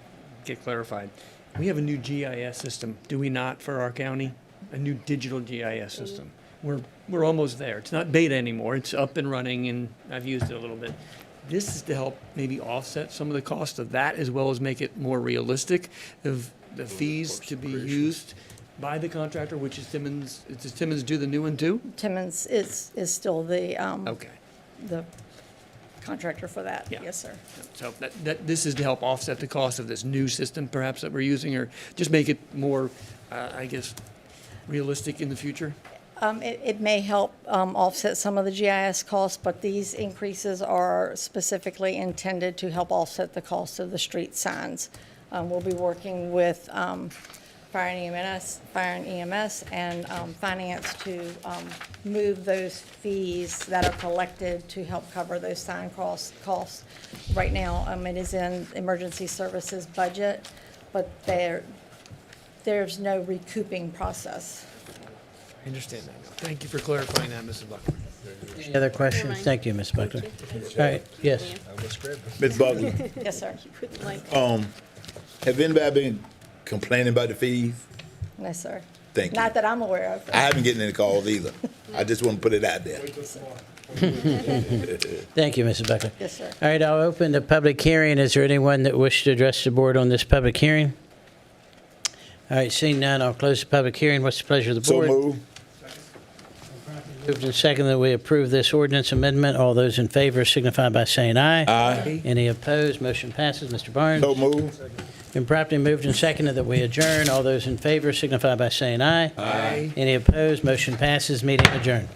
get clarified. We have a new GIS system, do we not, for our county? A new digital GIS system. We're almost there. It's not beta anymore. It's up and running, and I've used it a little bit. This is to help maybe offset some of the cost of that, as well as make it more realistic of the fees to be used by the contractor, which is Timmons. Does Timmons do the new one too? Timmons is still the, Okay. the contractor for that. Yeah. Yes, sir. So this is to help offset the cost of this new system perhaps that we're using, or just make it more, I guess, realistic in the future? It may help offset some of the GIS costs, but these increases are specifically intended to help offset the cost of the street signs. We'll be working with Fire and EMS and Finance to move those fees that are collected to help cover those sign costs. Right now, it is in emergency services budget, but there's no recouping process. I understand that. Thank you for clarifying that, Mrs. Buckler. Any other questions? Thank you, Ms. Buckler. All right, yes. Ms. Buckler, Yes, sir. have anybody been complaining about the fees? No, sir. Thank you. Not that I'm aware of. I haven't gotten any calls either. I just want to put it out there. Thank you, Mrs. Buckler. Yes, sir. All right, I'll open the public hearing. Is there anyone that wishes to address the board on this public hearing? All right, seeing none, I'll close the public hearing. What's the pleasure of the So board? move. Moved and seconded that we approve this ordinance amendment. All those in favor signify by saying aye. Aye. Any opposed? Motion passes. Mr. Barnes? So move. Been properly moved and seconded that we adjourn. All those in favor signify by saying aye. Aye. Any opposed? Motion passes. Meeting adjourned.